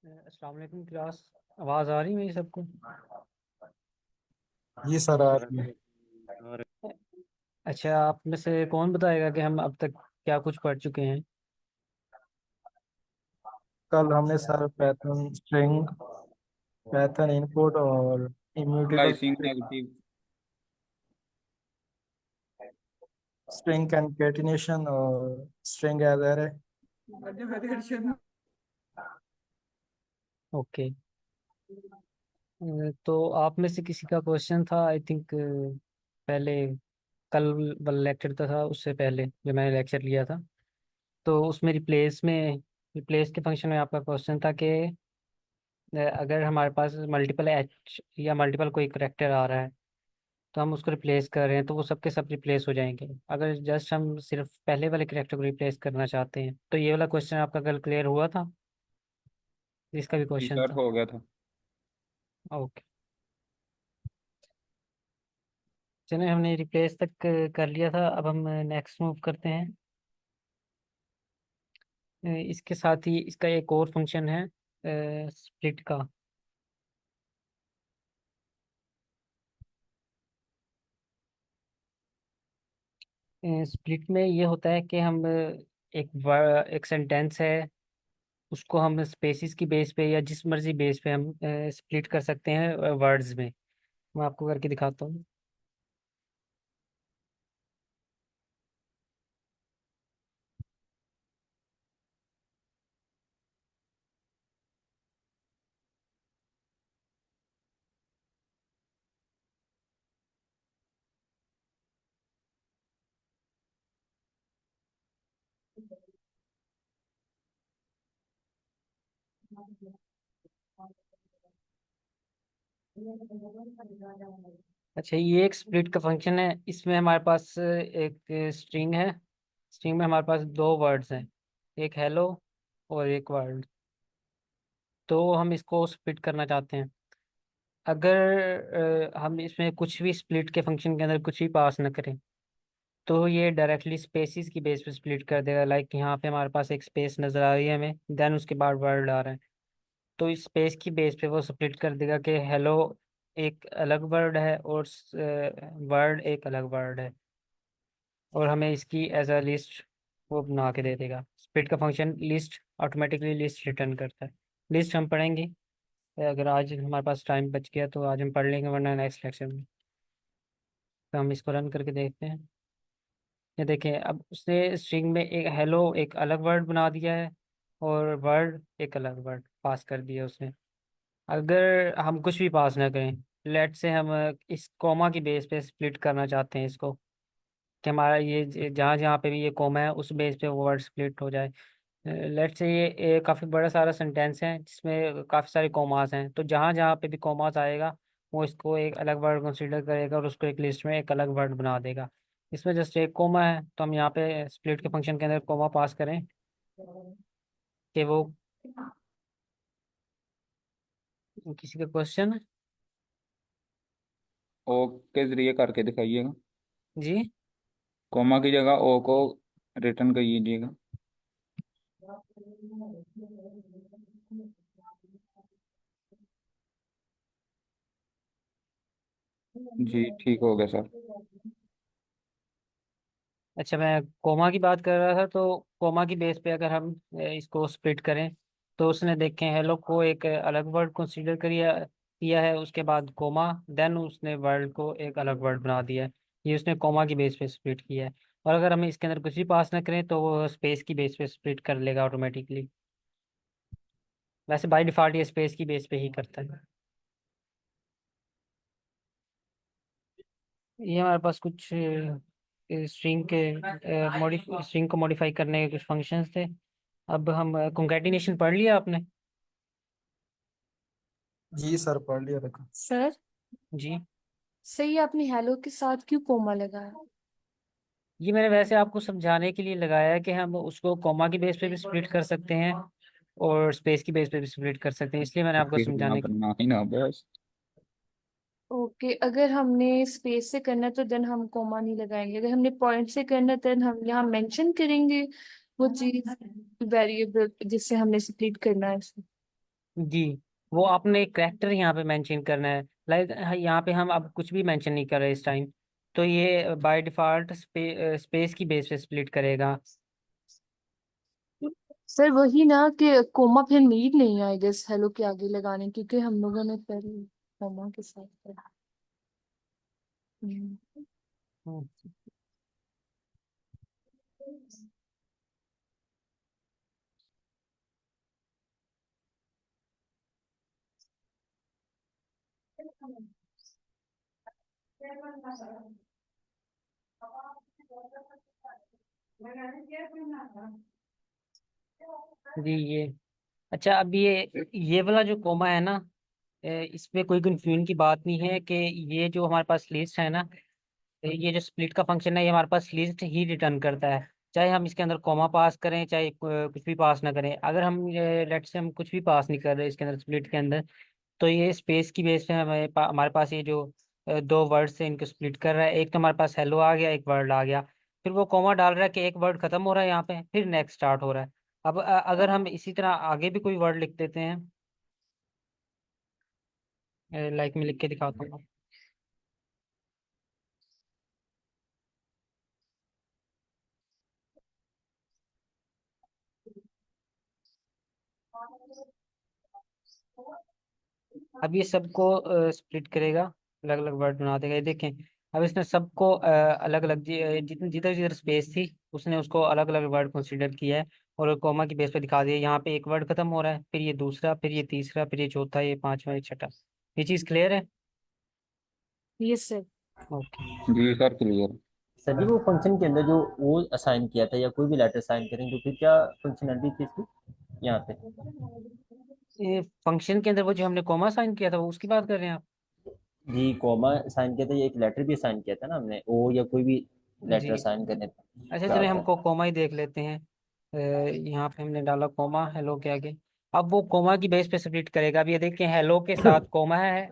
अस्सलाम वालेकुम क्लास। आवाज़ आ रही है मेरी सबको? जी सर आ रही है। अच्छा, आप में से कौन बताएगा कि हम अब तक क्या कुछ पढ़ चुके हैं? कल हमने sir Python string, Python input और immutable slicing negative. String concatenation और स्ट्रिंग एज एरे। ओके। तो आप में से किसी का क्वेश्चन था, आई थिंक, पहले कल वाला लेक्चर था, उससे पहले जो मैंने लेक्चर लिया था, तो उसमें रिप्लेस के फंक्शन में आपका क्वेश्चन था कि अगर हमारे पास मल्टीपल एच या मल्टीपल कोई करेक्टर आ रहा है तो हम उसको रिप्लेस कर रहे हैं, तो वो सबके सब रिप्लेस हो जाएंगे। अगर जस्ट हम सिर्फ पहले वाले करेक्टर को रिप्लेस करना चाहते हैं, तो ये वाला क्वेश्चन आपका कल क्लियर हुआ था, इसका भी जी क्वेश्चन सर, था। हो गया था। चलिए, हमने रिप्लेस तक कर लिया था, अब हम नेक्स्ट मूव करते हैं। इसके साथ ही इसका एक और फंक्शन है, स्प्लिट का। स्प्लिट में ये होता है कि हम एक सेंटेंस है, उसको हम स्पेसिस की बेस पे या जिस मर्जी बेस पे हम स्प्लिट कर सकते हैं वर्ड्स में। मैं आपको करके दिखाता हूँ। अच्छा, ये एक स्प्लिट का फंक्शन है। इसमें हमारे पास एक स्ट्रिंग है। स्ट्रिंग में हमारे पास दो वर्ड्स हैं, एक हेलो और एक वर्ल्ड। तो हम इसको स्प्लिट करना चाहते हैं। अगर हम इसमें कुछ भी स्प्लिट के फंक्शन के अंदर कुछ भी पास ना करें, तो ये डायरेक्टली स्पेसिस की बेस पे स्प्लिट कर देगा। लाइक यहाँ पे हमारे पास एक स्पेस नज़र आ रही है हमें, देन उसके बाद वर्ड आ रहा है, तो इस स्पेस की बेस पे वो स्प्लिट कर देगा कि हेलो एक अलग वर्ड है और वर्ड एक अलग वर्ड है, और हमें इसकी एज अ लिस्ट वो बना के दे देगा। स्प्लिट का function list, automatically list return करता है। लिस्ट हम पढ़ेंगे, अगर आज हमारे पास टाइम बच गया तो आज हम पढ़ लेंगे, वरना नेक्स्ट लेक्चर में। तो हम इसको रन करके देखते हैं। ये देखें, अब उसने स्ट्रिंग में एक हेलो एक अलग वर्ड बना दिया है, और वर्ड एक अलग वर्ड पास कर दिया उसने। अगर हम कुछ भी पास ना करें, लेट से हम इस कॉमा की बेस पे स्प्लिट करना चाहते हैं इसको, कि हमारा ये जहाँ जहाँ पे भी ये कॉमा है उस बेस पे वो वर्ड स्प्लिट हो जाए। लेट से ये काफ़ी बड़ा सारा सेंटेंस है जिसमें काफ़ी सारे कॉमास हैं, तो जहाँ जहाँ पे भी कॉमास आएगा वो इसको एक अलग वर्ड कंसीडर करेगा और उसको एक लिस्ट में एक अलग वर्ड बना देगा। इसमें जस्ट एक कॉमा है, तो हम यहाँ पे स्प्लिट के फंक्शन के अंदर कॉमा पास करें कि वो किसी का क्वेश्चन है। ओ के जरिए करके दिखाइएगा। जी। कॉमा की जगह ओ को रिटर्न कीजिएगा। जी ठीक हो गया सर। अच्छा, मैं कोमा की बात कर रहा था, तो कोमा की बेस पे अगर हम इसको स्प्लिट करें, तो उसने देखें हेलो को एक अलग वर्ड कंसीडर करिए किया है, उसके बाद कोमा, देन उसने वर्ड को एक अलग वर्ड बना दिया है। ये उसने कोमा की बेस पे स्प्लिट किया है। और अगर हम इसके अंदर कुछ भी पास ना करें तो वो स्पेस की बेस पे स्प्लिट कर लेगा ऑटोमेटिकली। वैसे बाय डिफॉल्ट ये स्पेस की बेस पे ही करता है। ये हमारे पास कुछ स्ट्रिंग को मॉडिफाई करने के कुछ फंक्शंस थे। अब हम concatenation पढ़ लिया आपने? जी सर पढ़ लिया देखो। सर, जी। सही आपने हेलो के साथ क्यों कोमा लगाया? ये मैंने वैसे आपको समझाने के लिए लगाया है कि हम उसको कॉमा की बेस पे भी स्प्लिट कर सकते हैं और स्पेस की बेस पे भी स्प्लिट कर सकते हैं, इसलिए मैंने आपको फिर ना समझाने की। करना ही ना बस। ओके, अगर हमने स्पेस से करना है तो देन हम कोमा नहीं लगाएंगे, अगर हमने पॉइंट से करना है देन हम यहाँ मेंशन करेंगे वो चीज, वेरिएबल जिससे हमने स्प्लिट करना है इसको। जी, वो आपने करेक्टर यहाँ पे मेंशन करना है। लाइक यहाँ पे हम अब कुछ भी मेंशन नहीं कर रहे इस टाइम। तो ये बाय डिफॉल्ट स्पेस की बेस पे स्प्लिट करेगा। सर वही ना कि कोमा फिर नीड नहीं है आई गेस हेलो के आगे लगाने, क्योंकि हम लोगों ने पहले कोमा के साथ करा। हम्म। हम्म, जी ये अच्छा, अब ये वाला जो कोमा है ना, इसमें कोई कंफ्यूजन की बात नहीं है कि ये जो हमारे पास लिस्ट है ना, ये जो स्प्लिट का फंक्शन है ये हमारे पास लिस्ट ही रिटर्न करता है। चाहे हम इसके अंदर कॉमा पास करें, चाहे कुछ भी पास ना करें। अगर हम लेट से हम कुछ भी पास नहीं कर रहे इसके अंदर स्प्लिट के अंदर, तो ये स्पेस की बेस पे हमारे पास ये जो दो वर्ड्स है इनको स्प्लिट कर रहा है। एक तो हमारे पास हेलो आ गया, एक वर्ड आ गया। फिर वो कॉमा डाल रहा है कि एक वर्ड खत्म हो रहा है यहाँ पे, फिर नेक्स्ट स्टार्ट हो रहा है। अब अगर हम इसी तरह आगे भी कोई वर्ड लिख देते हैं, लाइक मैं लिख के दिखाता हूँ। अब ये सबको स्प्लिट करेगा, अलग अलग वर्ड बना देगा। ये देखें, अब इसने सबको अलग अलग जितनी जिधर जिधर स्पेस थी उसने उसको अलग अलग वर्ड कंसीडर किया है और कॉमा की बेस पे दिखा दिया। यहाँ पे एक वर्ड खत्म हो रहा है, फिर ये दूसरा, फिर ये तीसरा, फिर ये चौथा, ये पांचवा, ये छठा। ये चीज क्लियर है? Yes sir. ओके। जी सर क्लियर। सर जी वो फंक्शन के अंदर जो वो असाइन किया था या कोई भी लेटर असाइन करें तो फिर क्या फंक्शनलिटी थी इसकी यहाँ पे? ये फंक्शन के अंदर वो जो हमने कॉमा साइन किया था वो उसकी बात कर रहे हैं आप? जी कॉमा असाइन किया था या एक लेटर भी असाइन किया था ना हमने, ओ या कोई भी लेटर जी, असाइन करने पे अच्छा क्या चलिए होता है? हमको कोमा ही देख लेते हैं। यहाँ पे हमने डाला कोमा हेलो के आगे। अब वो कोमा की बेस पे स्प्लिट करेगा। अब ये देखिए, हेलो के साथ कोमा है।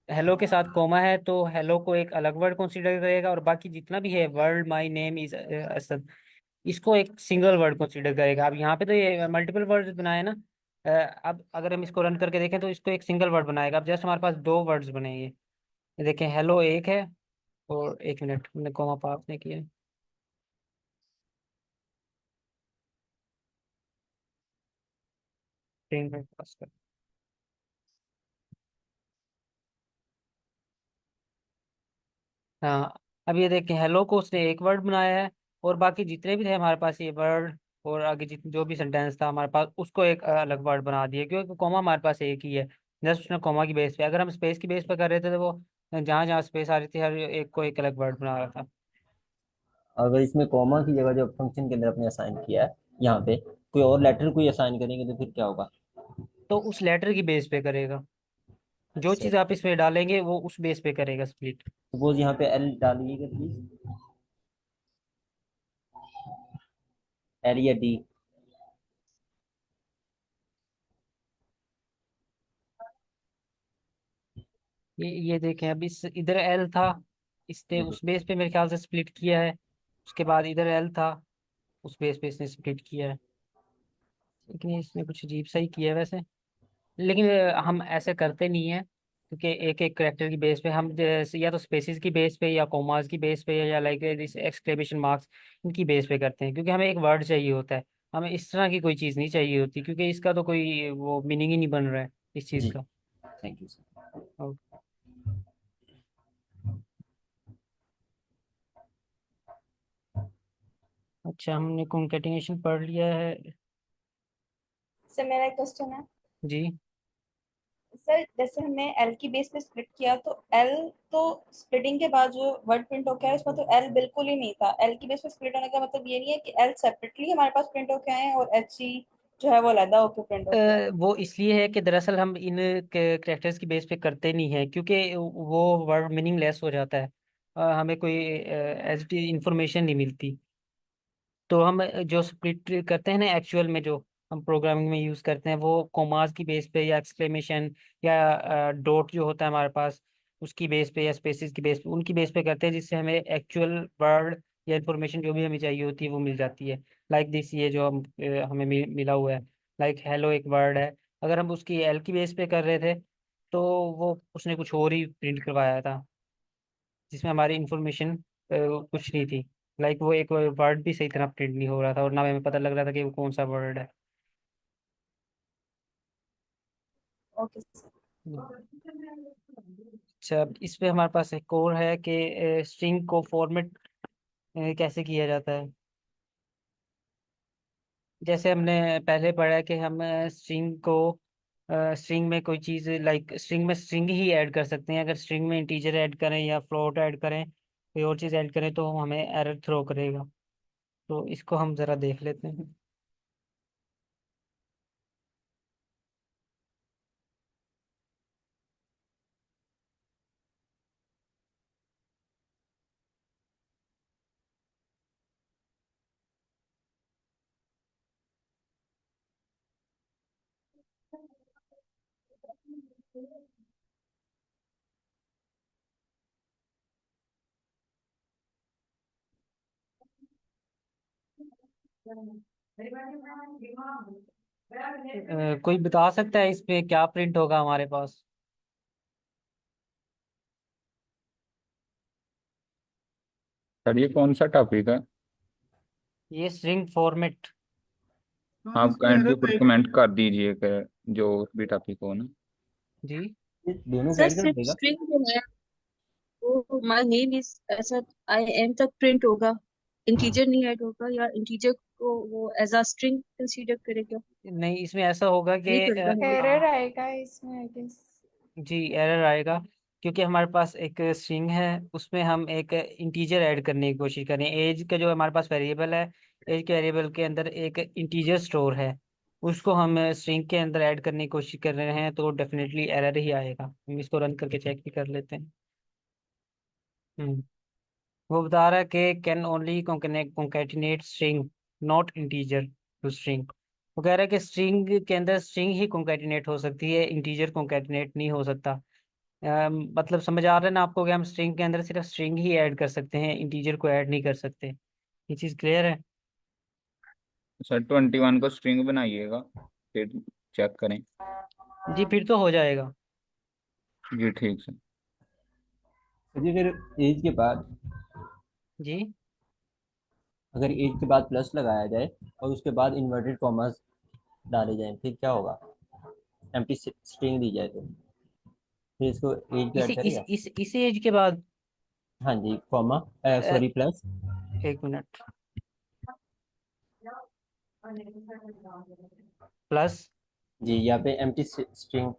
हेलो के साथ कोमा है तो हेलो को एक अलग वर्ड कंसीडर करेगा, और बाकी जितना भी है word my name is Asad, इसको एक सिंगल वर्ड कंसीडर करेगा। अब यहाँ पे तो ये मल्टीपल वर्ड्स बनाए ना। अब अगर हम इसको रन करके देखें तो इसको एक सिंगल वर्ड बनाएगा। अब जस्ट हमारे पास दो वर्ड्स बने ये देखें, हेलो एक है, और एक मिनट हमने कोमा पास नहीं किया। स्क्रीन पे पास कर। हाँ, अब ये देखें, हेलो को उसने एक वर्ड बनाया है, और बाकी जितने भी थे हमारे पास ये वर्ड, और आगे जितने जो भी सेंटेंस था हमारे पास, उसको एक अलग वर्ड बना दिया, क्योंकि कॉमा हमारे पास एक ही है। जस्ट उसने कॉमा की बेस पे, अगर हम स्पेस की बेस पे कर रहे थे तो वो जहाँ जहाँ स्पेस आ रही थी हर एक को एक अलग वर्ड बना रहा था। अगर इसमें कॉमा की जगह जो फंक्शन के अंदर अपने असाइन किया है यहाँ पे कोई और लेटर कोई असाइन करेंगे तो फिर क्या होगा? तो उस लेटर की बेस पे करेगा। जो अच्छा, चीज़ आप इसमें डालेंगे वो उस बेस पे करेगा स्प्लिट। सपोज यहाँ पे एल डालिएगा प्लीज, एल या डी। ये देखें, अब इस इधर एल था, इसने उस बेस पे मेरे ख्याल से स्प्लिट किया है। उसके बाद इधर एल था, उस बेस पे इसने स्प्लिट किया है। लेकिन ये इसने कुछ अजीब सा ही किया है वैसे। लेकिन हम ऐसे करते नहीं हैं, क्योंकि एक एक करेक्टर की बेस पे हम जैसे या तो स्पेसिस की बेस पे, या कोमास की बेस पे, या लाइक दिस एक्सक्लेमेशन मार्क्स, इनकी बेस पे करते हैं, क्योंकि हमें एक वर्ड चाहिए होता है। हमें इस तरह की कोई चीज़ नहीं चाहिए होती, क्योंकि इसका तो कोई वो मीनिंग ही नहीं बन रहा है इस चीज़ जी का। Thank you sir. और- अच्छा, हमने कॉन्केटिनेशन पढ़ लिया है। सर मेरा एक क्वेश्चन है। जी, सर जैसे हमने एल की बेस पे स्प्लिट किया तो एल तो स्प्लिटिंग के बाद जो वर्ड प्रिंट होके आया उसमें तो एल बिल्कुल ही नहीं था। एल की बेस पे स्प्लिट होने का मतलब ये नहीं है कि एल सेपरेटली हमारे पास प्रिंट होके आए हैं और एच ही जो है वो अलग होके प्रिंट होके आए हैं। वो इसलिए है कि दरअसल हम इन कैरेक्टर्स की बेस पे करते नहीं है, क्योंकि वो वर्ड मीनिंगलेस हो जाता है। हमें कोई एज इंफॉर्मेशन नहीं मिलती। तो हम जो स्प्लिट करते हैं ना एक्चुअल में, जो हम प्रोग्रामिंग में यूज़ करते हैं, वो कोमास की बेस पे, या एक्सक्लेमेशन, या डॉट जो होता है हमारे पास उसकी बेस पे, या स्पेसिस की बेस पे, उनकी बेस पे करते हैं, जिससे हमें एक्चुअल वर्ड या इंफॉर्मेशन जो भी हमें चाहिए होती है वो मिल जाती है। लाइक दिस, ये जो हमें मिला हुआ है। लाइक हेलो एक वर्ड है, अगर हम उसकी एल की बेस पे कर रहे थे तो वो उसने कुछ और ही प्रिंट करवाया था, जिसमें हमारी इंफॉर्मेशन कुछ नहीं थी। लाइक वो एक वर्ड भी सही तरह प्रिंट नहीं हो रहा था और ना हमें पता लग रहा था कि वो कौन सा वर्ड है। Okay sir. अच्छा, अब इस पे हमारे पास एक और है कि स्ट्रिंग को फॉर्मेट कैसे किया जाता है। जैसे हमने पहले पढ़ा है कि हम स्ट्रिंग को स्ट्रिंग में कोई चीज़ लाइक स्ट्रिंग में स्ट्रिंग ही ऐड कर सकते हैं। अगर स्ट्रिंग में इंटीजर ऐड करें या फ्लोट ऐड करें, कोई और चीज़ ऐड करें तो हमें एरर थ्रो करेगा। तो इसको हम ज़रा देख लेते हैं। कोई बता सकता है इसमें क्या प्रिंट होगा हमारे पास। सर ये कौन सा टॉपिक है? ये स्ट्रिंग फॉर्मेट। आप काइंडली ऊपर कमेंट कर दीजिए कि जो भी टॉपिक हो ना। जी। ये दोनों को सर ऐड कर सिर्फ देगा। स्ट्रिंग जो है वो माय नेम इज ऐसा आई एम तक प्रिंट होगा, इंटीजर नहीं ऐड होगा, या इंटीजर को वो एज अ स्ट्रिंग कंसीडर करेगा? नहीं, इसमें ऐसा होगा कि नहीं करता है ये। एरर आएगा इसमें आई गेस। जी एरर आएगा, क्योंकि हमारे पास एक स्ट्रिंग है, उसमें हम एक इंटीजर ऐड करने की कोशिश करें। एज का जो हमारे पास वेरिएबल है, एज के वेरिएबल के अंदर एक इंटीजर स्टोर है, उसको हम स्ट्रिंग के अंदर ऐड करने की कोशिश कर रहे हैं, तो डेफिनेटली एरर ही आएगा। हम इसको रन करके चेक भी कर लेते हैं। हम्म वो बता रहा है कि can only concatenate string not integer to string. वो कह रहा है कि स्ट्रिंग के अंदर स्ट्रिंग ही concatenate हो सकती है, इंटीजर concatenate नहीं हो सकता। मतलब समझ आ रहा है ना आपको कि हम स्ट्रिंग के अंदर सिर्फ स्ट्रिंग ही ऐड कर सकते हैं, इंटीजर को ऐड नहीं कर सकते। ये चीज़ क्लियर है। सर 21 को स्ट्रिंग बनाइएगा, फिर चेक करें। जी फिर तो हो जाएगा। जी ठीक सर। तो जी फिर एज के बाद, जी। अगर एज के बाद प्लस लगाया जाए और उसके बाद इन्वर्टेड कॉमास डाले जाएं, फिर क्या होगा? एम्प्टी स्ट्रिंग दी जाए तो फिर इसको एज को इसी ऐड इस करेगा? इस इस एज के बाद। हाँ जी, कॉमा सॉरी प्लस। एक मिनट। प्लस। जी यहाँ पे एम्प्टी स्ट्रिंग।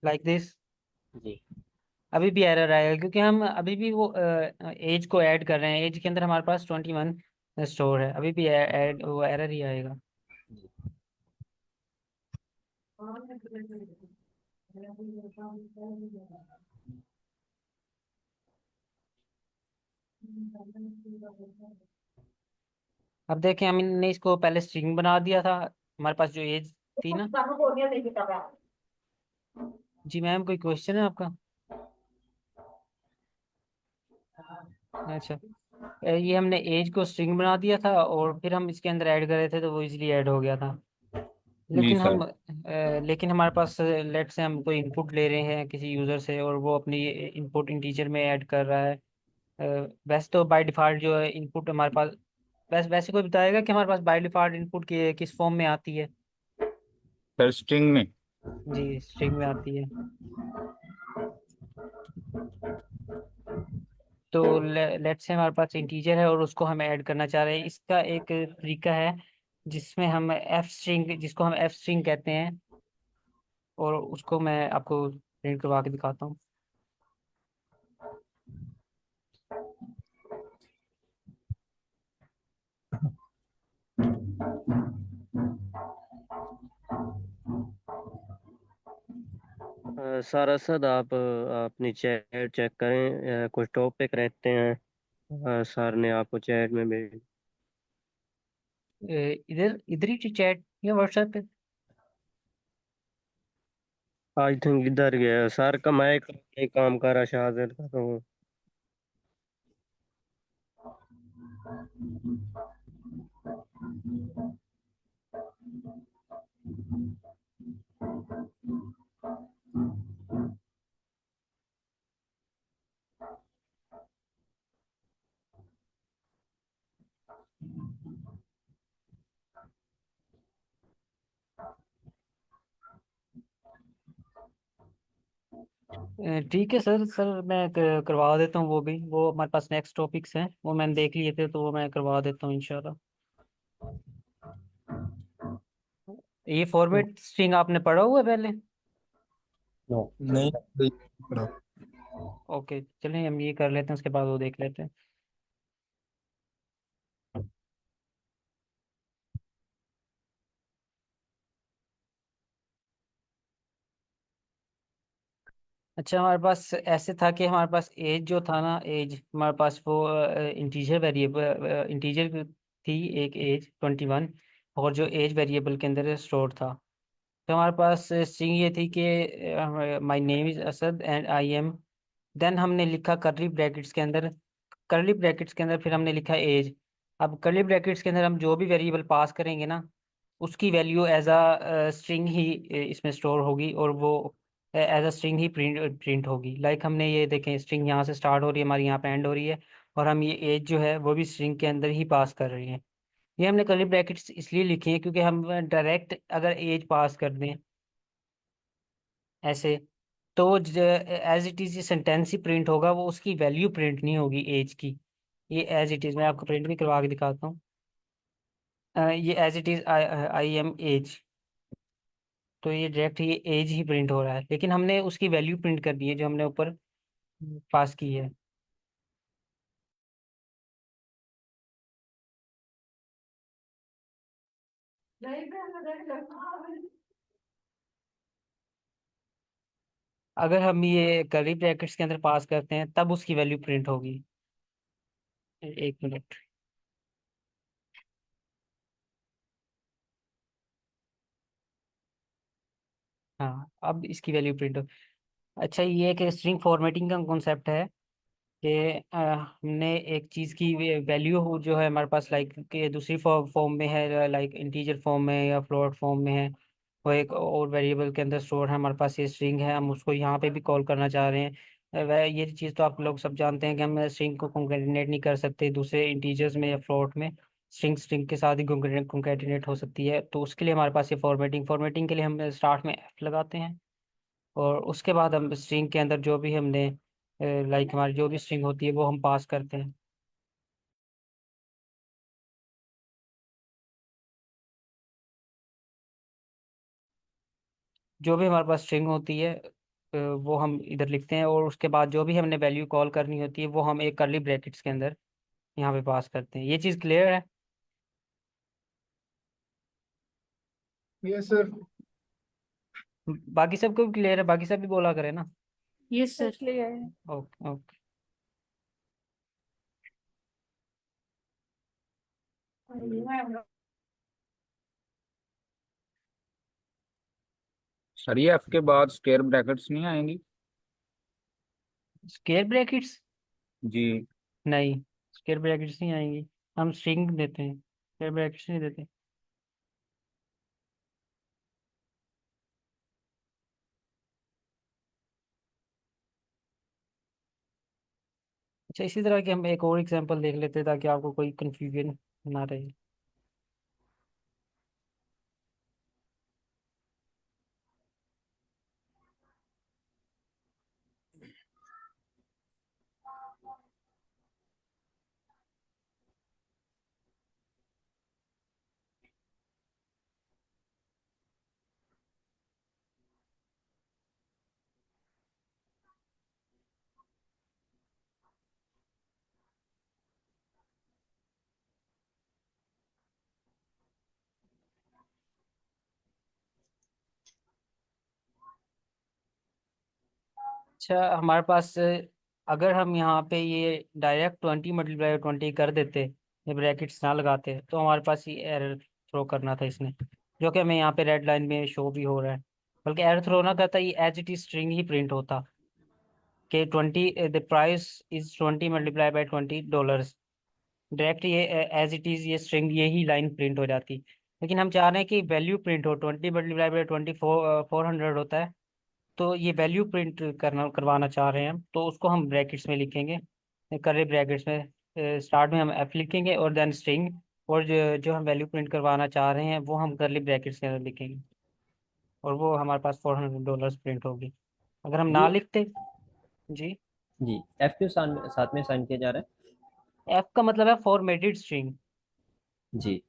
Like this. जी अभी भी एरर आएगा, क्योंकि हम अभी भी वो एज को ऐड कर रहे हैं। एज के अंदर हमारे पास 21 स्टोर है, अभी भी ऐड वो एरर ही आएगा। अब देखें, हमने इसको पहले स्ट्रिंग बना दिया था, हमारे पास जो एज थी ना। जी मैम, कोई क्वेश्चन है आपका? अच्छा। ये हमने एज को स्ट्रिंग बना दिया था और फिर हम इसके अंदर ऐड कर रहे थे तो वो इजीली ऐड हो गया था। जी लेकिन सर। लेकिन हमारे पास लेट से हम कोई इनपुट ले रहे हैं किसी यूज़र से और वो अपनी इनपुट इंटीजर में ऐड कर रहा है। वैसे तो बाय डिफ़ॉल्ट जो है इनपुट हमारे पास, वैसे कोई बताएगा कि हमारे पास बाय डिफ़ॉल्ट इनपुट किस फॉर्म में आती है। सर स्ट्रिंग में। जी स्ट्रिंग में आती है। तो लेट से हमारे पास इंटीजर है और उसको हम ऐड करना चाह रहे हैं। इसका एक तरीका है जिसमें हम एफ स्ट्रिंग, जिसको हम एफ स्ट्रिंग कहते हैं, और उसको मैं आपको प्रिंट करवा के दिखाता हूँ। सर असद, आप अपनी चैट चेक करें, कुछ टॉपिक रहते हैं। सर ने आपको चैट में भेज। इधर इधर ही चैट या व्हाट्सएप पे। आई थिंक इधर गया सर का माइक नहीं काम कर रहा, शायद का तो। ठीक है सर। सर मैं करवा देता हूँ वो भी। वो हमारे पास नेक्स्ट टॉपिक्स हैं, वो मैंने देख लिए थे, तो वो मैं करवा देता हूँ इंशाल्लाह। ये फॉर्मेट स्ट्रिंग आपने पढ़ा हुआ है पहले? नो। नहीं नहीं पढ़ा। ओके, चलिए हम ये कर लेते हैं, उसके बाद वो देख लेते हैं। अच्छा, हमारे पास ऐसे था कि हमारे पास एज जो था ना, एज हमारे पास वो इंटीजर वेरिएबल इंटीजर थी, एक एज 21, और जो एज वेरिएबल के अंदर स्टोर था। तो हमारे पास स्ट्रिंग ये थी कि my name is Asad and I am. Then हमने लिखा करली ब्रैकेट्स के अंदर, करली ब्रैकेट्स के अंदर फिर हमने लिखा एज। अब करली ब्रैकेट्स के अंदर हम जो भी वेरिएबल पास करेंगे ना, उसकी वैल्यू एज अ स्ट्रिंग ही इसमें स्टोर होगी, और वो एज अ स्ट्रिंग ही प्रिंट होगी। लाइक हमने ये देखें, स्ट्रिंग यहाँ से स्टार्ट हो रही है, हमारी यहाँ पे एंड हो रही है, और हम ये एज जो है वो भी स्ट्रिंग के अंदर ही पास कर रहे हैं। ये हमने करली ब्रैकेट्स इसलिए लिखे हैं क्योंकि हम डायरेक्ट अगर एज पास कर दें ऐसे, तो एज इट इज ये सेंटेंस ही प्रिंट होगा, वो उसकी वैल्यू प्रिंट नहीं होगी एज की। ये एज इट इज मैं आपको प्रिंट भी करवा के दिखाता हूँ। ये as it is I am as, तो ये डायरेक्ट ये एज ही प्रिंट हो रहा है, लेकिन हमने उसकी वैल्यू प्रिंट कर दी है जो हमने ऊपर पास की है। अगर हम ये कर्ली ब्रैकेट्स के अंदर पास करते हैं तब उसकी वैल्यू प्रिंट होगी। एक मिनट। हाँ, अब इसकी वैल्यू प्रिंट हो। अच्छा, ये एक स्ट्रिंग फॉर्मेटिंग का कॉन्सेप्ट है कि हमने एक चीज़ की वैल्यू हो जो है हमारे पास, लाइक कि दूसरी फॉर्म में है, लाइक इंटीजर फॉर्म में या फ्लोट फॉर्म में है, वो एक और वेरिएबल के अंदर स्टोर है हमारे पास, ये स्ट्रिंग है, हम उसको यहाँ पे भी कॉल करना चाह रहे हैं। वह ये चीज़ तो आप लोग सब जानते हैं कि हम स्ट्रिंग को कंकैटिनेट नहीं कर सकते दूसरे इंटीजर्स में या फ्लोट में। स्ट्रिंग स्ट्रिंग के साथ ही कंकैटिनेट हो सकती है, तो उसके लिए हमारे पास ये फॉर्मेटिंग के लिए हम स्टार्ट में एफ लगाते हैं, और उसके बाद हम स्ट्रिंग के अंदर जो भी हमने लाइक हमारी जो भी स्ट्रिंग होती है वो हम पास करते हैं। जो भी हमारे पास स्ट्रिंग होती है वो हम इधर लिखते हैं, और उसके बाद जो भी हमने वैल्यू कॉल करनी होती है वो हम एक करली ब्रैकेट्स के अंदर यहाँ पे पास करते हैं। ये चीज़ क्लियर है? Yes sir. बाकी सबको भी क्लियर है? बाकी सब भी बोला करे ना। Yes sir. क्लियर है। Okay okay. सर ये एफ के बाद स्क्वायर ब्रैकेट्स नहीं आएंगी? Square brackets? जी। नहीं, स्क्वायर ब्रैकेट्स नहीं आएंगी, हम स्ट्रिंग देते हैं, स्क्वायर ब्रैकेट्स नहीं देते। अच्छा, इसी तरह की हम एक और एग्जांपल देख लेते हैं ताकि आपको कोई कंफ्यूजन ना रहे। अच्छा, हमारे पास अगर हम यहाँ पे ये डायरेक्ट 20 × 20 कर देते, ये ब्रैकेट्स ना लगाते, तो हमारे पास ये एरर थ्रो करना था इसने, जो कि हमें यहाँ पे रेड लाइन में शो भी हो रहा है। बल्कि एरर थ्रो ना करता, ये एज इट इज स्ट्रिंग ही प्रिंट होता कि 20 द प्राइस इज 20 × 20 $। डायरेक्ट ये एज इट इज ये स्ट्रिंग ये ही लाइन प्रिंट हो जाती। लेकिन हम चाह रहे हैं कि वैल्यू प्रिंट हो, 20 मल्टीप्लाई बाई 400 होता है, तो ये वैल्यू प्रिंट करवाना चाह रहे हैं हम, तो उसको हम ब्रैकेट्स में लिखेंगे, कर्ली ब्रैकेट्स में। स्टार्ट में हम एफ लिखेंगे और देन स्ट्रिंग, और जो हम वैल्यू प्रिंट करवाना चाह रहे हैं वो हम कर्ली ब्रैकेट्स के अंदर लिखेंगे, और वो हमारे पास $400 प्रिंट होगी। अगर हम ना जी लिखते। जी। जी, एफ क्यों साथ में साइन किया जा रहा एफ का मतलब है फॉर्मेटेड स्ट्रिंग, है? जी,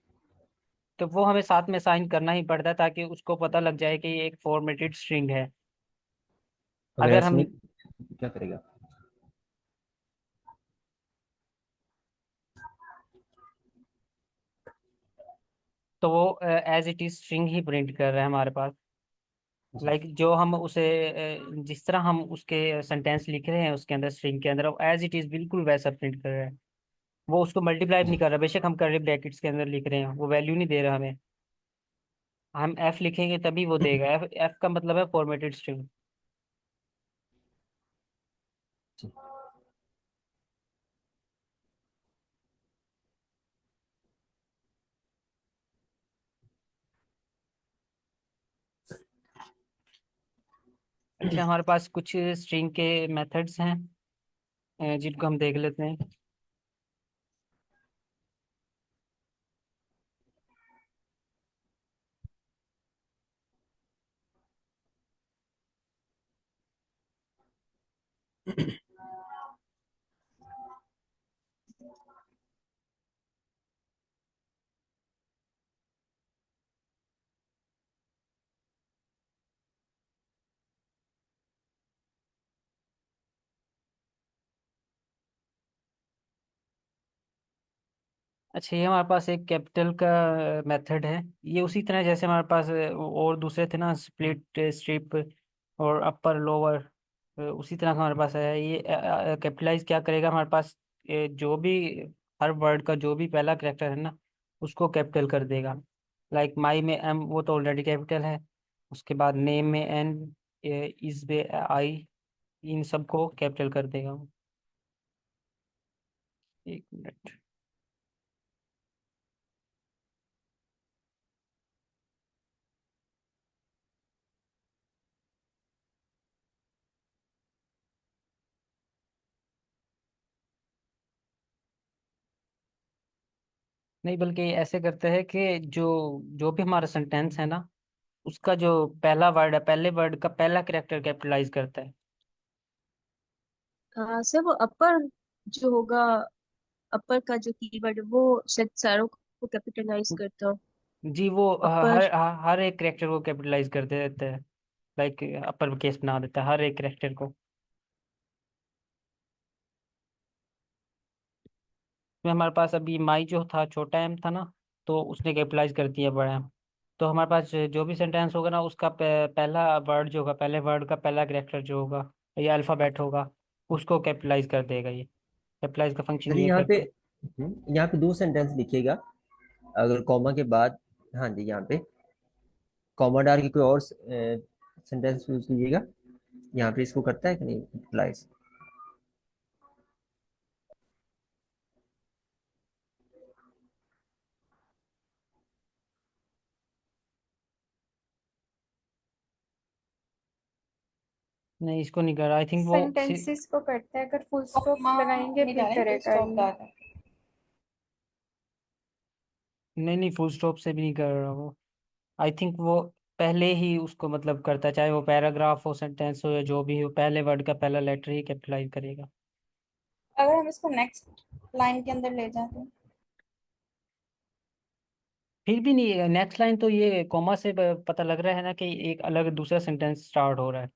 तो वो हमें साथ में साइन करना ही पड़ता है ताकि उसको पता लग जाए कि ये एक फॉर्मेटेड स्ट्रिंग है। अगर अगर ऐसे हम नहीं क्या करेगा? तो वो एज इट इज स्ट्रिंग ही प्रिंट कर रहे हैं हमारे पास। जी लाइक जो हम उसे जिस तरह हम उसके सेंटेंस लिख रहे हैं उसके अंदर स्ट्रिंग के अंदर एज इट इज बिल्कुल वैसा प्रिंट कर रहा है। वो उसको मल्टीप्लाई नहीं जी कर रहा, बेशक हम कर्ली ब्रैकेट्स के अंदर लिख रहे हैं, वो वैल्यू नहीं दे रहा हमें। हम एफ लिखेंगे तभी वो देगा। एफ एफ का मतलब है फॉर्मेटेड स्ट्रिंग। जी। अच्छा, हमारे पास कुछ स्ट्रिंग के मेथड्स हैं, जिनको हम देख लेते हैं। अच्छा, ये हमारे पास एक कैपिटल का मेथड है। ये उसी तरह जैसे हमारे पास और दूसरे थे ना, स्प्लिट, स्ट्रिप और अपर लोअर, उसी तरह का हमारे पास है। ये कैपिटलाइज क्या करेगा हमारे पास, जो भी हर वर्ड का जो भी पहला कैरेक्टर है ना उसको कैपिटल कर देगा। लाइक माई में एम, वो तो ऑलरेडी कैपिटल है। उसके बाद नेम में एन, इज में आई, इन सबको कैपिटल कर देगा वो। एक मिनट। नहीं, बल्कि ऐसे करते हैं कि जो जो भी हमारा सेंटेंस है ना उसका जो पहला वर्ड है, पहले वर्ड का पहला कैरेक्टर कैपिटलाइज करता है। सर वो अपर जो होगा, अपर का जो कीवर्ड है वो शायद सारों को कैपिटलाइज करता हो। जी, वो अपर। हर एक कैरेक्टर को कैपिटलाइज कर देता है। लाइक अपर केस बना देता है हर एक कैरेक्टर को। में हमारे पास अभी माई जो था छोटा एम था ना, तो उसने कैपिटलाइज कर दिया बड़ा एम। तो हमारे पास जो भी सेंटेंस होगा ना उसका पहला वर्ड जो होगा, पहले वर्ड का पहला कैरेक्टर जो होगा या अल्फाबेट होगा, उसको कैपिटलाइज कर देगा ये। कैपिटलाइज का फंक्शन सर ये यहाँ पे करता है। यहाँ पे दो सेंटेंस लिखिएगा, अगर कॉमा के बाद, हाँ जी, यहाँ पे कॉमा डाल के कोई और सेंटेंस यूज कीजिएगा। यहाँ पे इसको करता है कि नहीं यूटिलाइज? नहीं, इसको नहीं कर रहा, आई थिंक वो सेंटेंसेस को करता है, अगर फुल स्टॉप कॉमा लगाएंगे नहीं फिर डालें, करेगा स्टॉप ये। डालें। नहीं नहीं, फुल स्टॉप से भी नहीं कर रहा वो। आई थिंक वो पहले ही उसको मतलब करता है, चाहे वो पैराग्राफ हो, सेंटेंस हो, या जो भी हो, पहले वर्ड का पहला लेटर ही कैपिटलाइज करेगा। अगर हम इसको नेक्स्ट लाइन के अंदर ले जाते हैं, फिर भी नहीं, नेक्स्ट लाइन तो ये कॉमा से पता लग रहा है ना कि एक अलग दूसरा सेंटेंस स्टार्ट हो रहा है।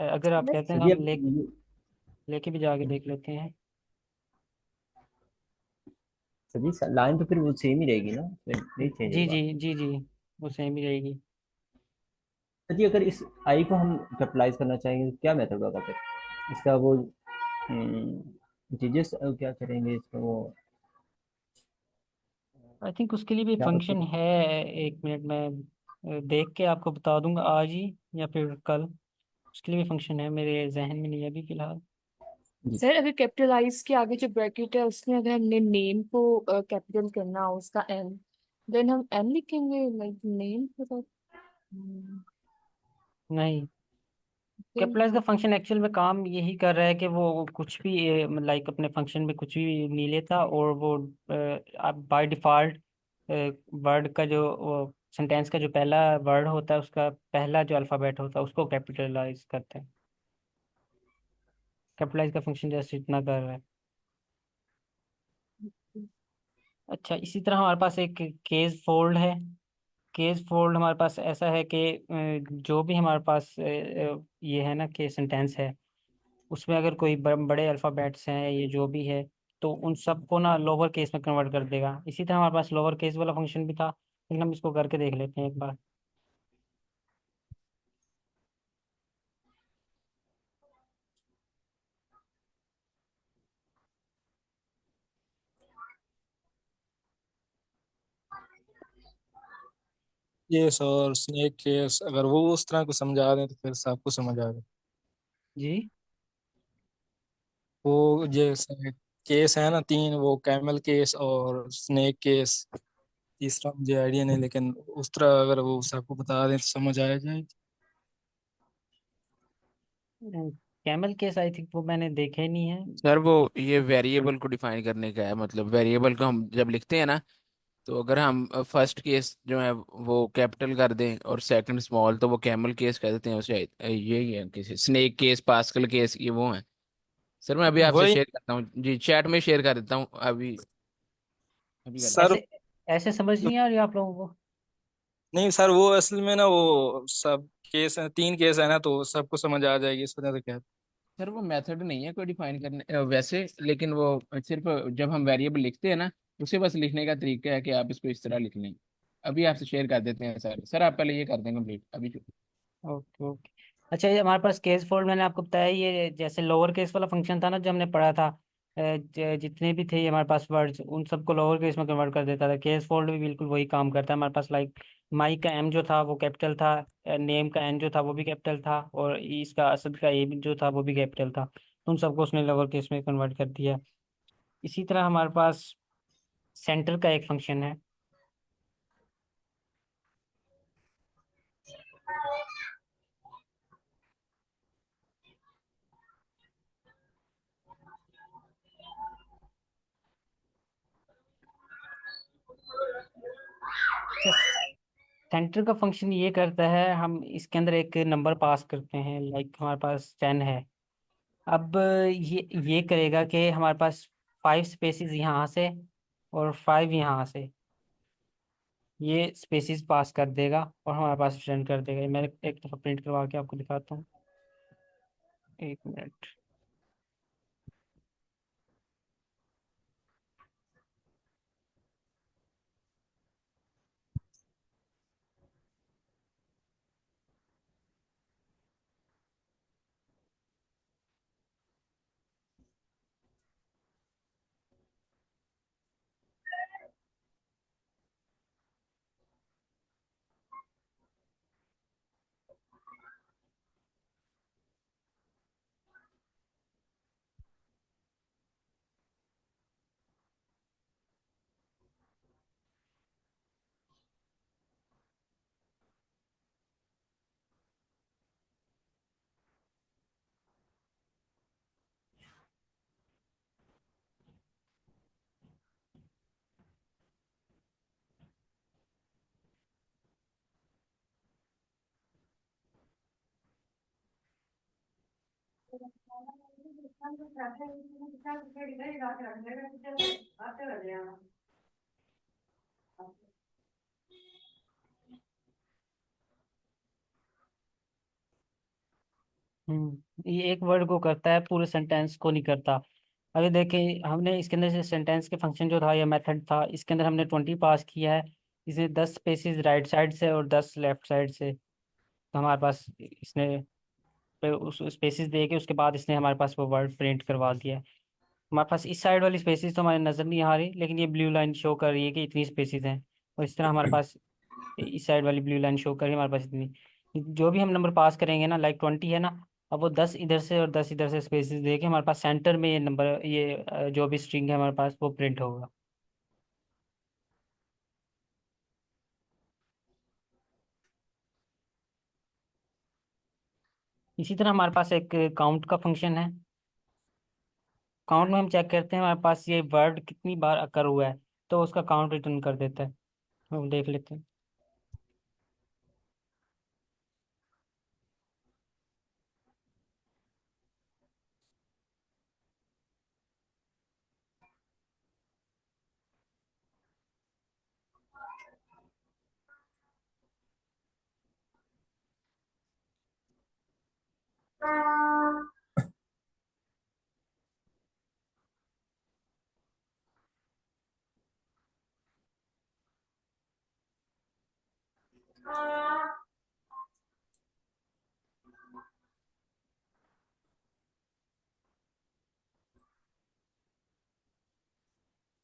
अगर आप कहते हैं सर तो जी हम अब लेके भी जाके देख लेते हैं। सर जी लाइन तो फिर वो सेम ही रहेगी ना, फिर नहीं चेंज जी होगा? जी जी जी, वो सेम ही रहेगी। सर जी अगर इस आई को हम कैपिटलाइज करना चाहेंगे तो क्या मेथड होगा फिर इसका? वो चीजें क्या करेंगे इसका? वो आई थिंक उसके लिए भी क्या फंक्शन होता है। एक मिनट में देख के आपको बता दूंगा आज ही या फिर कल। उसके लिए भी फंक्शन है, मेरे जहन में नहीं है अभी फिलहाल। जी सर अगर कैपिटलाइज के आगे जो ब्रैकेट है उसमें अगर हमने नेम को कैपिटल करना हो उसका एन, देन हम एन लिखेंगे लाइक नेम के साथ। नहीं, then कैपिटलाइज का फंक्शन एक्चुअल में काम यही कर रहा है कि वो कुछ भी लाइक अपने फंक्शन में कुछ भी नहीं लेता, और वो बाय डिफॉल्ट वर्ड का जो वो सेंटेंस का जो पहला वर्ड होता है उसका पहला जो अल्फ़ाबेट होता है उसको कैपिटलाइज करते हैं। कैपिटलाइज का फंक्शन जस्ट इतना कर रहा है। अच्छा, इसी तरह हमारे पास एक केस फोल्ड है। केस फोल्ड हमारे पास ऐसा है कि जो भी हमारे पास ये है ना कि सेंटेंस है, उसमें अगर कोई बड़े अल्फ़ाबेट्स हैं ये जो भी है, तो उन सबको ना लोअर केस में कन्वर्ट कर देगा। इसी तरह हमारे पास लोअर केस वाला फंक्शन भी था, लेकिन हम इसको करके देख लेते हैं एक बार। केस और स्नेक केस अगर वो उस तरह को समझा दें तो फिर सबको समझ आ जाए। जी। वो जैसे केस है ना तीन, वो कैमल केस और स्नेक केस, तीसरा मुझे आइडिया नहीं, लेकिन उस तरह अगर वो सबको बता दें तो समझ आ जाए। कैमल केस आई थिंक वो मैंने देखे नहीं है। सर वो ये वेरिएबल को डिफाइन करने का है, मतलब वेरिएबल को हम जब लिखते हैं ना, तो अगर हम फर्स्ट केस जो है वो कैपिटल कर दें और सेकंड स्मॉल, तो वो कैमल केस कह देते हैं उसे। यही है किसी स्नेक केस, पास्कल केस, ये वो है। सर मैं अभी आपसे वही शेयर करता हूँ जी, चैट में शेयर कर देता हूँ अभी। अभी कर सर। ऐसे ऐसे समझ नहीं आ रही आप लोगों को? नहीं सर, वो असल में ना वो सब केस है, तीन केस है ना, तो सबको समझ आ जाएगी इस वजह से क्या। सर वो मेथड नहीं है कोई डिफाइन करने वैसे, लेकिन वो सिर्फ जब हम वेरिएबल लिखते हैं ना, उसे बस लिखने का तरीका है कि आप इसको इस तरह लिख लें। अभी आपसे शेयर कर देते हैं सर। सर आप पहले ये कर दें कंप्लीट अभी। Okay okay. अच्छा, ये हमारे पास केस फोल्ड मैंने आपको बताया, ये जैसे लोअर केस वाला फंक्शन था ना जो हमने पढ़ा था, जितने भी थे ये हमारे पास वर्ड्स उन सबको लोअर केस में कन्वर्ट कर देता था। केस फोल्ड भी बिल्कुल वही काम करता है हमारे पास। लाइक माई का एम जो था वो कैपिटल था, नेम का एन जो था वो भी कैपिटल था, और इसका असद का ए जो था वो भी कैपिटल था, तो उन सबको उसने लोअर केस में कन्वर्ट कर दिया। इसी तरह हमारे पास सेंटर का एक फंक्शन है। सेंटर का फंक्शन ये करता है, हम इसके अंदर एक नंबर पास करते हैं, लाइक हमारे पास 10 है। अब ये करेगा कि हमारे पास 5 स्पेसिस यहाँ से और 5 यहाँ से, ये स्पेसिस पास कर देगा और हमारे पास रिटर्न कर देगा। ये मैं एक दफ़ा प्रिंट करवा के आपको दिखाता हूँ, एक मिनट। ये एक वर्ड को करता है, पूरे सेंटेंस को नहीं करता। अभी देखें, हमने इसके अंदर से सेंटेंस के फंक्शन जो था या मेथड था, इसके अंदर हमने 20 पास किया है। इसने 10 स्पेसिस राइट साइड से और 10 लेफ्ट साइड से, तो हमारे पास इसने पे उस स्पेसिस दे के उसके बाद इसने हमारे पास वो वर्ड प्रिंट करवा दिया है। हमारे पास इस साइड वाली स्पेसिस तो हमारी नज़र नहीं आ रही, लेकिन ये ब्लू लाइन शो कर रही है कि इतनी स्पेसिस हैं। और इस तरह हमारे पास इस साइड वाली ब्लू लाइन शो कर रही है हमारे पास इतनी। जो भी हम नंबर पास करेंगे ना, लाइक 20 है ना, अब वो 10 इधर से और 10 इधर से स्पेसेस देके हमारे पास सेंटर में ये नंबर, ये जो भी स्ट्रिंग है हमारे पास वो प्रिंट होगा। इसी तरह हमारे पास एक काउंट का फंक्शन है। काउंट में हम चेक करते हैं हमारे पास ये वर्ड कितनी बार अकर हुआ है, तो उसका काउंट रिटर्न कर देता है। हम देख लेते हैं।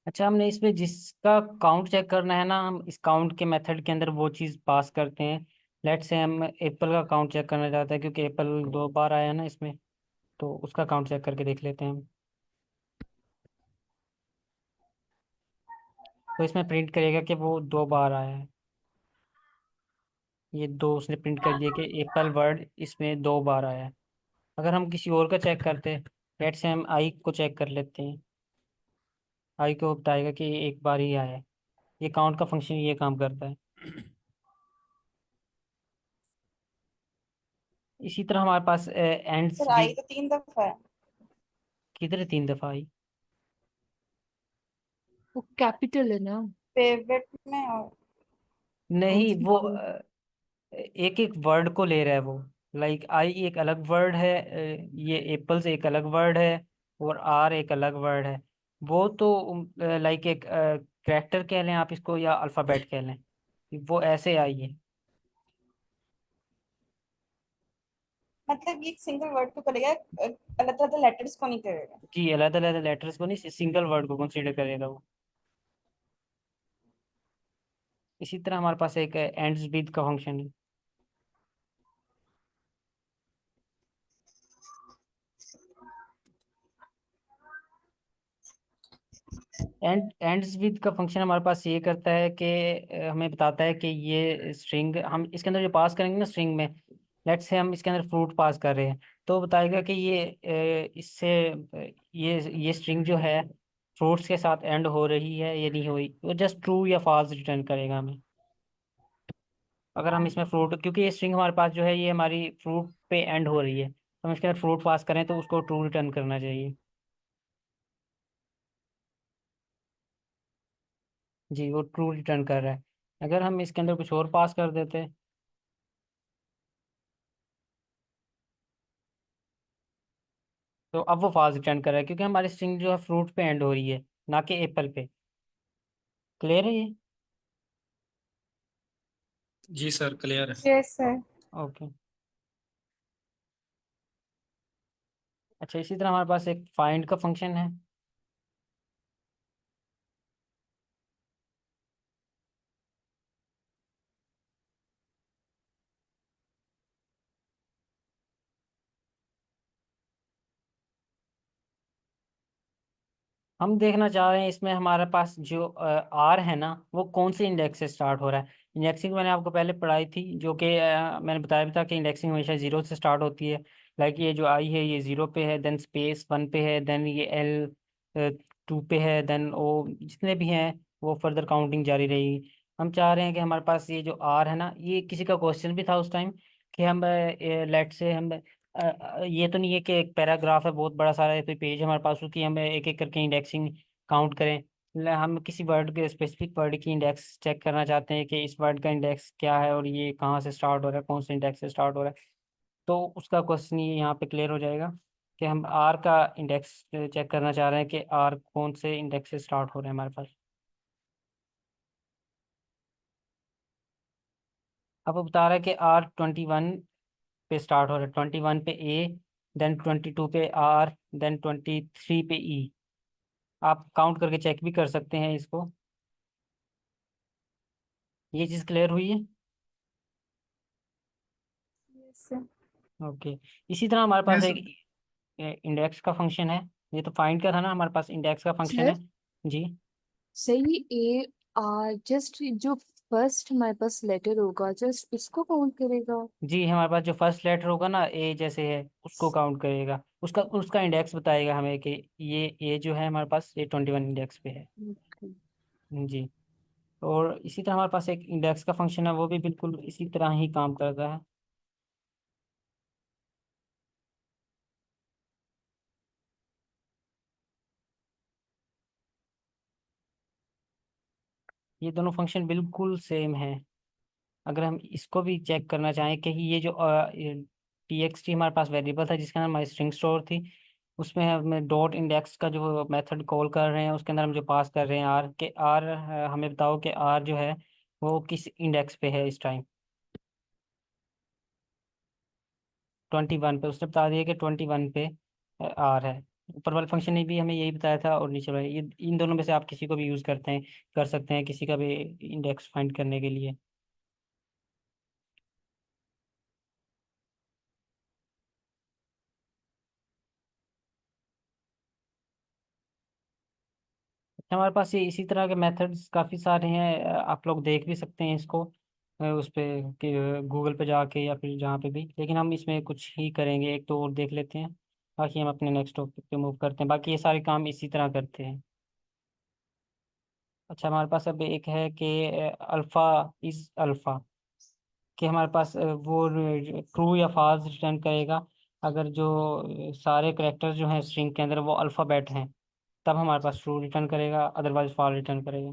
अच्छा, हमने इसमें जिसका काउंट चेक करना है ना, हम इस काउंट के मेथड के अंदर वो चीज़ पास करते हैं। लेट से हम एप्पल का काउंट चेक करना चाहते हैं, क्योंकि एप्पल 2 बार आया है ना इसमें, तो उसका काउंट चेक करके देख लेते हैं हम। तो इसमें प्रिंट करेगा कि वो 2 बार आया है। ये दो उसने प्रिंट कर दिया कि एप्पल वर्ड इसमें 2 बार आया है। अगर हम किसी और का चेक करते हैं, लेट से हम आई को चेक कर लेते हैं, आई को बताएगा कि ये 1 बार ही आया है। ये काउंट का फंक्शन ये काम करता है। इसी तरह हमारे पास एंड्स सर भी। आई तो 3 दफा है। किधर है 3 दफा आई? वो कैपिटल है ना। फेवरेट में और नहीं, वो स्मॉल। एक एक वर्ड को ले रहा है वो। लाइक आई एक अलग वर्ड है, ये एप्पल्स एक अलग वर्ड है, और आर एक अलग वर्ड है। वो तो लाइक एक कैरेक्टर कह लें आप इसको, या अल्फ़ाबेट कह लें। वो ऐसे आई है। मतलब ये एक सिंगल वर्ड को करेगा, अलग अलग लेटर्स को नहीं करेगा। जी, अलग अलग लेटर्स को नहीं, सिंगल वर्ड को कंसीडर करेगा वो। इसी तरह हमारे पास एक एंड्स विद का फंक्शन है। एंड्स विद का फंक्शन हमारे पास ये करता है कि हमें बताता है कि ये स्ट्रिंग हम इसके अंदर जो पास करेंगे ना स्ट्रिंग में, लेट्स से हम इसके अंदर फ्रूट पास कर रहे हैं, तो बताएगा कि ये इससे ये स्ट्रिंग जो है फ्रूट्स के साथ एंड हो रही है या नहीं हुई। वो जस्ट ट्रू या फॉल्स रिटर्न करेगा हमें। अगर हम इसमें फ्रूट, क्योंकि ये स्ट्रिंग हमारे पास जो है ये हमारी फ्रूट पे एंड हो रही है, तो हम इसके अंदर फ्रूट पास करें तो उसको ट्रू रिटर्न करना चाहिए। जी, वो ट्रू रिटर्न कर रहा है। अगर हम इसके अंदर कुछ और पास कर देते हैं, तो अब वो फॉल्स रिटर्न कर रहा है, क्योंकि हमारी स्ट्रिंग जो है फ्रूट पे एंड हो रही है, ना कि एप्पल पे। क्लियर है ये? जी सर, क्लियर है। Yes sir. ओके। अच्छा, इसी तरह हमारे पास एक फाइंड का फंक्शन है। हम देखना चाह रहे हैं इसमें हमारे पास जो आर है ना, वो कौन से इंडेक्स से स्टार्ट हो रहा है। इंडेक्सिंग मैंने आपको पहले पढ़ाई थी, जो कि मैंने बताया भी था कि इंडेक्सिंग हमेशा 0 से स्टार्ट होती है। लाइक ये जो आई है ये 0 पे है, देन स्पेस 1 पे है, देन ये एल 2 पे है, देन ओ जितने भी हैं वो फर्दर काउंटिंग जारी रहेगी। हम चाह रहे हैं कि हमारे पास ये जो आर है ना, ये किसी का क्वेश्चन भी था उस टाइम कि हम लेट से हम ये तो नहीं है कि एक पैराग्राफ है बहुत बड़ा सारा, है कोई पेज हमारे पास, उसकी हम एक एक करके इंडेक्सिंग काउंट करें। हम किसी वर्ड के स्पेसिफिक वर्ड की इंडेक्स चेक करना चाहते हैं कि इस वर्ड का इंडेक्स क्या है और ये कहाँ से स्टार्ट हो रहा है, कौन से इंडेक्स से स्टार्ट हो रहा है। तो उसका क्वेश्चन ये यहाँ पे क्लियर हो जाएगा कि हम आर का इंडेक्स चेक करना चाह रहे हैं कि आर कौन से इंडेक्स से स्टार्ट हो रहे हैं हमारे पास। अब वो बता रहा है कि आर 21 पे स्टार्ट हो रहा है, 21 पे ए, देन 22 पे आर, देन 23 पे ई। आप काउंट करके चेक भी कर सकते हैं इसको। ये चीज़ क्लियर हुई है? Yes sir. ओके, इसी तरह हमारे पास यस एक इंडेक्स का फंक्शन है। ये तो फाइंड का था ना, हमारे पास इंडेक्स का फंक्शन है। सर जी सही ए आर जस्ट जो फर्स्ट हमारे पास लेटर होगा जस्ट उसको काउंट करेगा। जी, हमारे पास जो फर्स्ट लेटर होगा ना, ए जैसे है, उसको काउंट करेगा, उसका उसका इंडेक्स बताएगा हमें कि ये ए जो है हमारे पास, ये 21 इंडेक्स पे है। Okay. जी, और इसी तरह हमारे पास एक इंडेक्स का फंक्शन है, वो भी बिल्कुल इसी तरह ही काम करता है। ये दोनों फंक्शन बिल्कुल सेम है। अगर हम इसको भी चेक करना चाहें कि ये जो टी एक्स टी हमारे पास वेरिएबल था जिसके अंदर हमारी स्ट्रिंग स्टोर थी, उसमें हम डॉट इंडेक्स का जो मेथड कॉल कर रहे हैं, उसके अंदर हम जो पास कर रहे हैं आर के आर, हमें बताओ कि आर जो है वो किस इंडेक्स पे है इस टाइम। 21 पे, उसने बता दिया कि 21 पे आर है। ऊपर वाले फंक्शन ने भी हमें यही बताया था, और नीचे वाले, ये इन दोनों में से आप किसी को भी यूज़ करते हैं, कर सकते हैं किसी का भी इंडेक्स फाइंड करने के लिए। हमारे पास ये इसी तरह के मेथड्स काफ़ी सारे हैं, आप लोग देख भी सकते हैं इसको उस पे कि गूगल पे जाके या फिर जहाँ पे भी, लेकिन हम इसमें कुछ ही करेंगे, एक तो और देख लेते हैं, बाकी हम अपने नेक्स्ट टॉपिक पे मूव करते हैं। बाकी ये सारे काम इसी तरह करते हैं। अच्छा, हमारे पास अब एक है कि अल्फ़ा इज़ अल्फ़ा, कि हमारे पास वो ट्रू या फॉल्स रिटर्न करेगा अगर जो सारे करेक्टर्स जो हैं स्ट्रिंग के अंदर वो अल्फ़ाबेट हैं, तब हमारे पास ट्रू रिटर्न करेगा, अदरवाइज फॉल्स रिटर्न करेगा।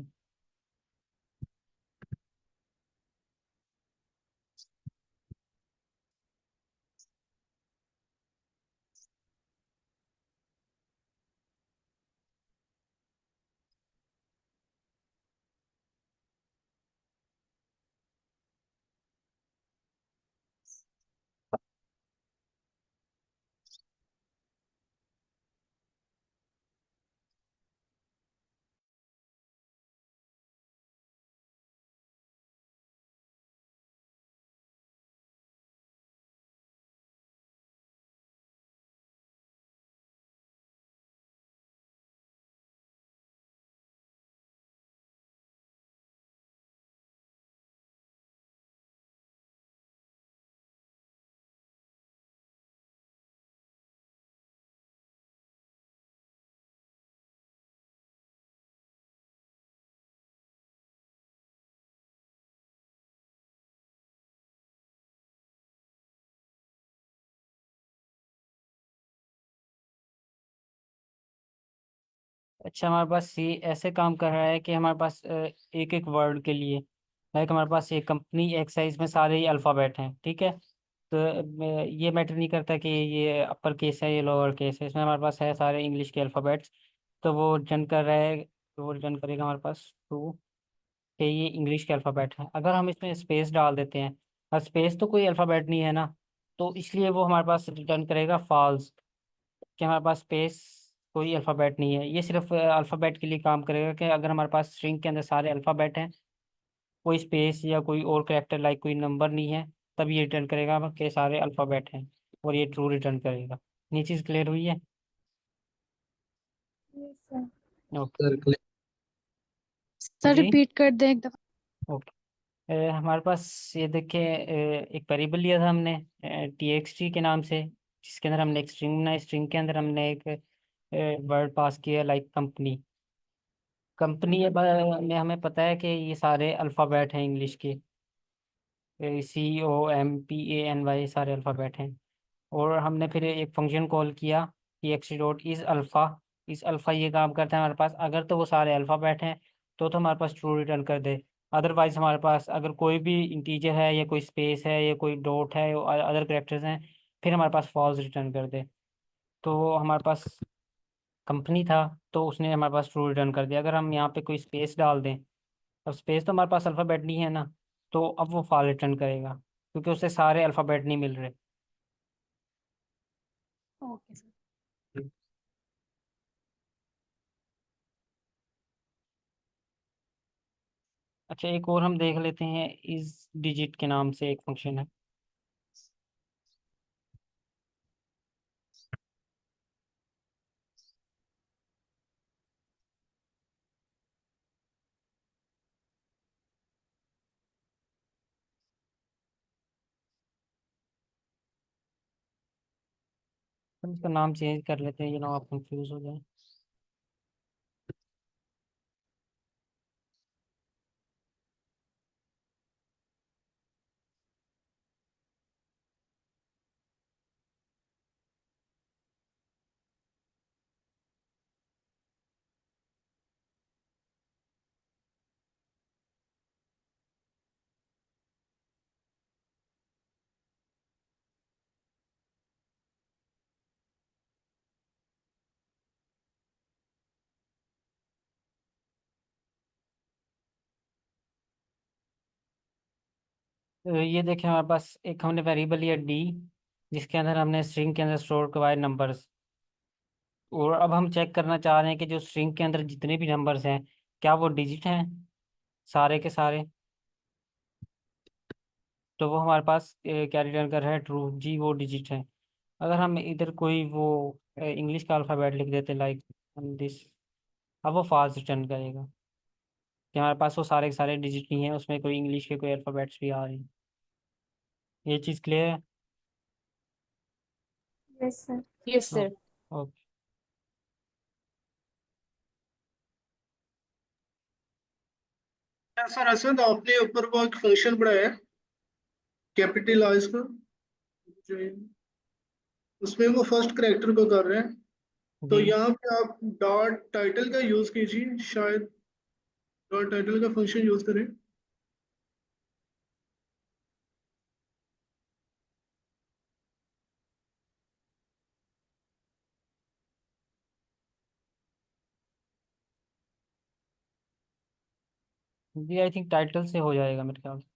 अच्छा, हमारे पास ये ऐसे काम कर रहा है कि हमारे पास एक एक वर्ड के लिए, लाइक हमारे पास ये कंपनी एक्साइज में सारे ही अल्फ़ाबेट हैं, ठीक है। तो ये मैटर नहीं करता कि ये अपर केस है ये लोअर केस है, इसमें हमारे पास है सारे इंग्लिश के अल्फ़ाबेट्स। तो वो रिटर्न कर रहा है, तो वो रिटर्न करेगा हमारे पास टू, कि ये इंग्लिश के अल्फ़ाबेट हैं। अगर हम इसमें स्पेस डाल देते हैं, और स्पेस तो कोई अल्फ़ाबेट नहीं है ना, तो इसलिए वो हमारे पास रिटर्न करेगा फॉल्स, कि हमारे पास स्पेस कोई अल्फ़ाबेट नहीं है। ये सिर्फ अल्फ़ाबेट के लिए काम करेगा कि अगर हमारे पास स्ट्रिंग के अंदर सारे अल्फ़ाबेट हैं, कोई स्पेस या कोई और करेक्टर लाइक कोई नंबर नहीं है, तब ये रिटर्न करेगा कि सारे अल्फ़ाबेट हैं, और ये ट्रू रिटर्न करेगा। ये चीज़ क्लियर हुई है? Yes, sir. Okay. Sir sir जी, रिपीट कर दें एक दफा। ओके। हमारे पास ये देखिए, एक वेरिएबल लिया था हमने टी एक्स टी के नाम से, जिसके अंदर हमने एक स्ट्रिंग बनाई, स्ट्रिंग के अंदर हमने एक वर्ड पास किया लाइक कंपनी। कंपनी में हमें पता है कि ये सारे अल्फ़ाबेट हैं इंग्लिश के, COMPANY सारे अल्फ़ाबेट हैं। और हमने फिर एक फंक्शन कॉल किया कि एक्स डॉट इज़ अल्फ़ा। इस अल्फ़ा ये काम करता है हमारे पास, अगर तो वो सारे अल्फ़ाबेट हैं तो हमारे पास ट्रू रिटर्न कर दे। अदरवाइज हमारे पास अगर कोई भी इंटीजर है या कोई स्पेस है या कोई डॉट है, अदर करेक्टर्स हैं, फिर हमारे पास फॉल्स रिटर्न कर दे। तो हमारे पास कंपनी था, तो उसने हमारे पास ट्रू रिटर्न कर दिया। अगर हम यहाँ पे कोई स्पेस डाल दें, अब स्पेस तो हमारे पास अल्फ़ाबेट नहीं है ना, तो अब वो फॉल्स रिटर्न करेगा, क्योंकि उसे सारे अल्फ़ाबेट नहीं मिल रहे। Okay sir. अच्छा, एक और हम देख लेते हैं, इस डिजिट के नाम से एक फंक्शन है। हम इसका नाम चेंज कर लेते हैं, आप कंफ्यूज हो जाए। तो ये देखें, हमारे पास एक हमने वेरिएबल लिया डी, जिसके अंदर हमने स्ट्रिंग के अंदर स्टोर करवाए नंबर्स। और अब हम चेक करना चाह रहे हैं कि जो स्ट्रिंग के अंदर जितने भी नंबर्स हैं, क्या वो डिजिट हैं सारे के सारे। तो वो हमारे पास क्या रिटर्न कर रहा है, ट्रू जी, वो डिजिट है। अगर हम इधर कोई वो इंग्लिश का अल्फ़ाबेट लिख देते लाइक दिस, अब वो फाल्स रिटर्न करेगा कि हमारे पास वो सारे के सारे डिजिट नहीं है, उसमें कोई इंग्लिश के कोई अल्फ़ाबेट्स भी आ रहे हैं। ये चीज़ क्लियर है? Yes sir. Yes sir. Okay. Sir Asad, आपने ऊपर वो एक फंक्शन पढ़ाया है कैपिटल आइज का, जो उसमें वो फर्स्ट करेक्टर को कर रहे हैं, तो जी यहाँ पे आप डॉट टाइटल का यूज कीजिए, शायद डॉट टाइटल का फंक्शन यूज करें। जी, आई थिंक टाइटल से हो जाएगा मेरे ख्याल से।